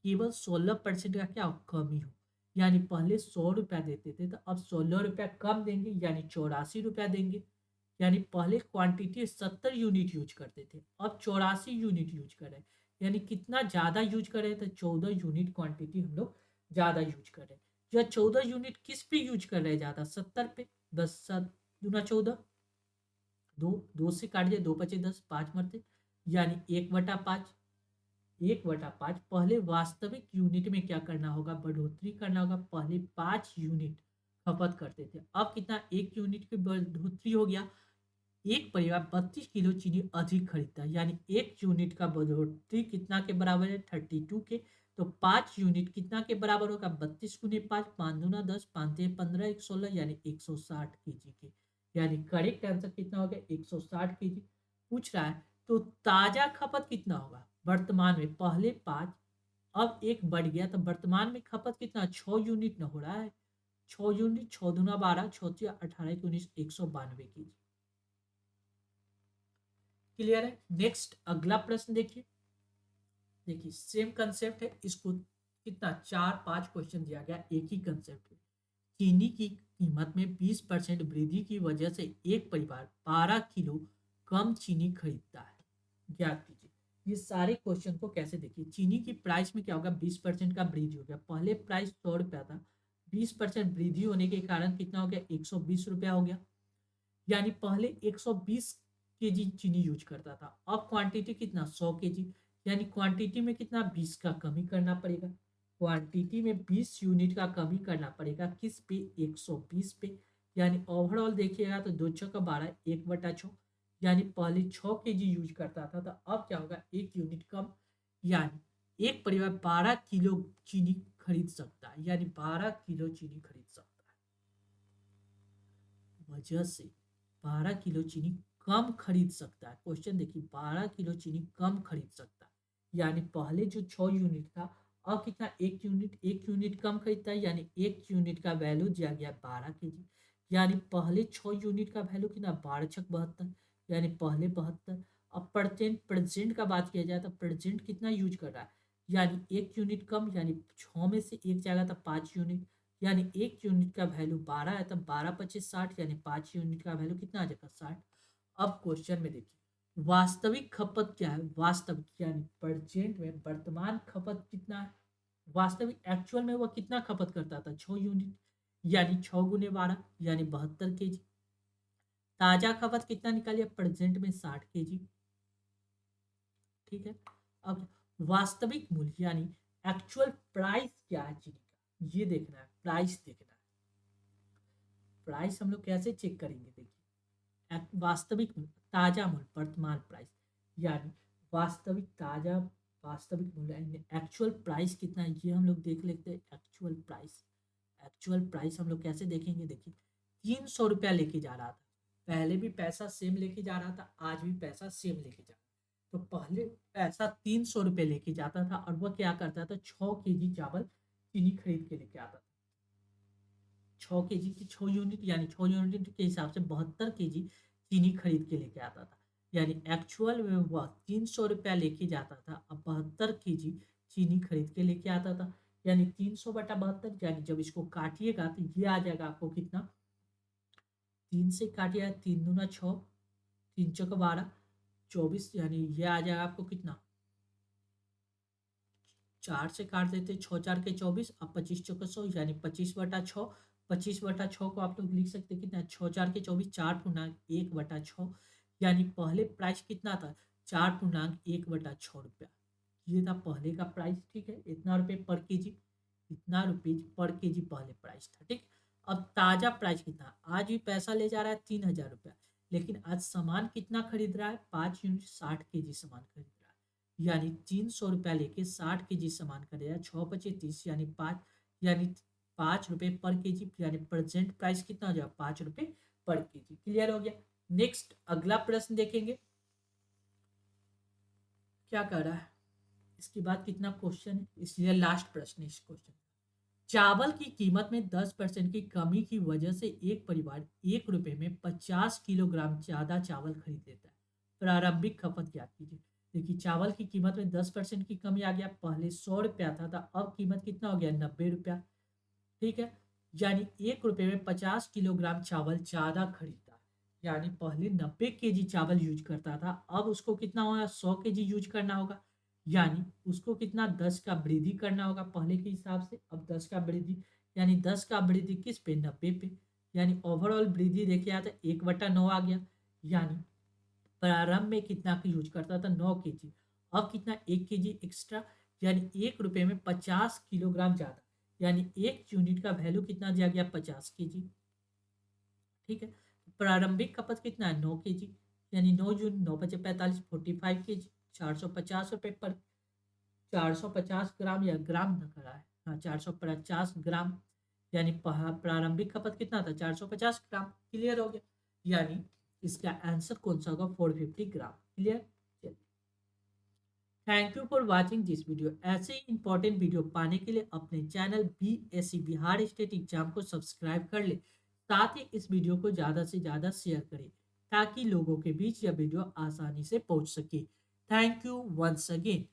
केवल 16% का क्या हो कमी हो, यानी पहले 100 रुपया देते थे तो अब 16 रुपया कम देंगे, यानी 84 रुपया देंगे। यानी पहले क्वांटिटी 70 यूनिट यूज करते थे, अब 84 यूनिट यूज कर रहे हैं, यानी कितना ज़्यादा यूज कर रहे हैं तो 14 यूनिट क्वांटिटी हम लोग ज़्यादा यूज कर रहे हैं। या 14 यूनिट किस पे यूज कर रहे हैं ज़्यादा, 70 पे। 10×7 = 14, दो दो से काट दिए, 2×5 = 10, 5 मरते, यानी 1/5। 1/5 पहले वास्तविक यूनिट में क्या करना होगा, बढ़ोतरी करना होगा। पहले 5 यूनिट खपत करते थे, अब कितना 1 यूनिट की बढ़ोतरी हो गया। एक परिवार 32 किलो चीनी अधिक खरीदता है, यानी 1 यूनिट का बढ़ोतरी कितना के बराबर है 32 के। तो 5 यूनिट कितना के बराबर होगा 32 × 5, 5×2 = 10, 5×3 = 15, 116, यानी 160 kg के। यानी करेक्ट आंसर कितना हो गया 160 kg। पूछ रहा है तो ताजा खपत कितना होगा, वर्तमान में पहले 5, अब 1 बढ़ गया तो वर्तमान में खपत कितना 6 यूनिट न हो रहा है। 6 यूनिट, 6×2 = 12, 6×3 = 18, 19, 192 kg। क्लियर है। नेक्स्ट अगला प्रश्न देखिए, देखिए सेम कंसेप्ट है, इसको कितना 4-5 क्वेश्चन दिया गया एक ही कंसेप्ट है। चीनी की कीमत में 20% वृद्धि की वजह से एक परिवार 12 किलो कम चीनी खरीदता है, ज्ञात कीजिए। ये सारे क्वेश्चन को कैसे देखिए, चीनी की प्राइस में क्या होगा 20% का वृद्धि हो गया, पहले प्राइस 100 रुपया था, 20% वृद्धि होने के कारण कितना हो गया 120 रुपया हो गया। यानी पहले 120 kg चीनी यूज करता था, अब क्वांटिटी कितना 100 kg, यानी क्वांटिटी में कितना 20 का कमी करना पड़ेगा। क्वांटिटी में 20 यूनिट का कमी करना पड़ेगा किस पे 120 पे, यानी ओवरऑल देखिएगा तो 2×6 = 12, 1/6, यानी पहले 6 kg यूज करता था तो अब क्या होगा 1 यूनिट कम, यानी एक परिवार 12 किलो चीनी खरीद सकता है, यानी 12 किलो चीनी खरीद सकता है। वजह से 12 किलो चीनी कम खरीद सकता है। क्वेश्चन देखिए, 12 किलो चीनी कम खरीद सकता है, यानी पहले जो 6 यूनिट था, अब कितना, 1 यूनिट कम खरीदता है, यानी 1 यूनिट का वैल्यू दिया गया 12 केजी। यानी पहले 6 यूनिट का वैल्यू कितना, 12×6 = 72, यानी पहले 72। अब प्रेजेंट प्रेजेंट का बात किया जाए तो प्रेजेंट कितना यूज कर रहा है, यानी 1 यूनिट कम, यानी 6 में से 1 जाएगा तो 5 यूनिट, यानी 1 यूनिट का वैल्यू 12 है, तो 12×25 = 60, यानी 5 यूनिट का वैल्यू कितना आ जाएगा, 60। अब क्वेश्चन में देखिए, वास्तविक खपत क्या है, वास्तविक यानी प्रेजेंट में वर्तमान खपत कितना है, वास्तविक एक्चुअल में वह कितना खपत करता था, 6 यूनिट, यानी 6 × 12 यानी 72 केजी। ताजा खपत कितना निकालिए, प्रेजेंट में 60 केजी। ठीक है। अब वास्तविक मूल्य यानी एक्चुअल प्राइस क्या है चीनी का, ये देखना है, प्राइस देखना है। प्राइस हम लोग कैसे चेक करेंगे, देखिए, वास्तविक मूल्य, ताजा मूल्य, वर्तमान प्राइस, यानी वास्तविक ताजा, वास्तविक मूल्य एक्चुअल प्राइस कितना है, ये हम लोग देख लेते हैं। एक्चुअल प्राइस, एक्चुअल प्राइस हम लोग कैसे देखेंगे, देखिए, 300 रुपया लेके जा रहा था, पहले भी पैसा सेम लेके जा रहा था, आज भी पैसा सेम लेके जा रहा था। तो पहले पैसा 300 रुपये लेके जाता था और वह क्या करता था, 6 केजी चावल चीनी खरीद के लेके आता था। 6 केजी की 6 यूनिट, यानी 6 यूनिट के हिसाब से 72 केजी चीनी खरीद के लेके आता था, यानी एक्चुअल में वह 300 रुपया लेके जाता था, अब 72 केजी चीनी खरीद के लेके आता था, यानी 300/72, यानी जब इसको काटिएगा तो ये आ जाएगा आपको कितना, 3 से काटिएगा, 3×2 = 6, 3×4 = 24, यानी ये आ जाएगा आपको कितना, 4 से काट देते, 6×4 = 24, अब 25×4 = 100, यानी 25/6। 25/6 को आप लोग लिख सकते हैं कितना, 6×4 = 24, 4×1/6, यानी पहले प्राइस कितना था, 4×1/6 रुपया। ये था पहले का प्राइस। ठीक है, इतना रुपये पर केजी, इतना रुपीज पर केजी पहले प्राइस था। ठीक। अब ताजा प्राइस कितना, आज भी पैसा ले जा रहा है 3,000 रुपया, लेकिन आज सामान कितना खरीद रहा है, 5 यूनिट 60 केजी सामान खरीद रहा है, यानी 300 रुपया लेके 60 केजी सामान खरीदा, 6×5 = 30, यानी 5, यानी 5 रुपये पर केजी, यानी प्रेजेंट प्राइस कितना हो जाएगा, 5 रुपये पर केजी। क्लियर हो गया। नेक्स्ट अगला प्रश्न देखेंगे क्या कर रहा है, इसके बाद कितना क्वेश्चन है, इसलिए लास्ट प्रश्न है इस क्वेश्चन। चावल की कीमत में 10% की कमी की वजह से एक परिवार 1 रुपए में 50 किलोग्राम ज्यादा चावल खरीद लेता है। प्रारंभिक खपत ज्ञात कीजिए। देखिए, चावल की कीमत में 10% की कमी आ गया, पहले 100 रुपया था, अब कीमत कितना हो गया, 90 रुपया। ठीक है, यानी 1 रुपए में 50 किलोग्राम चावल ज्यादा खरीदता है, यानी पहले 90 केजी चावल यूज करता था, अब उसको कितना होगा, 100 केजी यूज करना होगा, यानी उसको कितना, 10 का वृद्धि करना होगा पहले के हिसाब से, अब 10 का वृद्धि, यानी 10 का वृद्धि किस पे, 90 पे, यानी ओवरऑल वृद्धि देखिए तो 1/9 आ गया, यानी प्रारंभ में कितना का यूज करता था, 9 केजी, अब कितना, 1 केजी एक्स्ट्रा, यानी 1 रुपए में 50 किलोग्राम ज्यादा, यानी 1 यूनिट का वैल्यू कितना दिया गया, 50 केजी। ठीक है, प्रारंभिक खपत कितना है, 9 केजी, यानी 9 यूनिट, 9×5 = 45, 45 केजी, 450 रुपये पर, 450 ग्राम, या ग्राम न करा है, हाँ 450 ग्राम, यानी प्रारंभिक खपत कितना था, 450 ग्राम। क्लियर हो गया, यानी इसका आंसर कौन सा होगा, 450 gram. Clear. Thank you for watching this video. ऐसे ही इंपॉर्टेंट वीडियो पाने के लिए अपने channel BSc Bihar state exam को सब्सक्राइब कर ले, साथ ही इस वीडियो को ज़्यादा से ज़्यादा शेयर करें ताकि लोगों के बीच यह वीडियो आसानी से पहुंच सके। Thank you once again.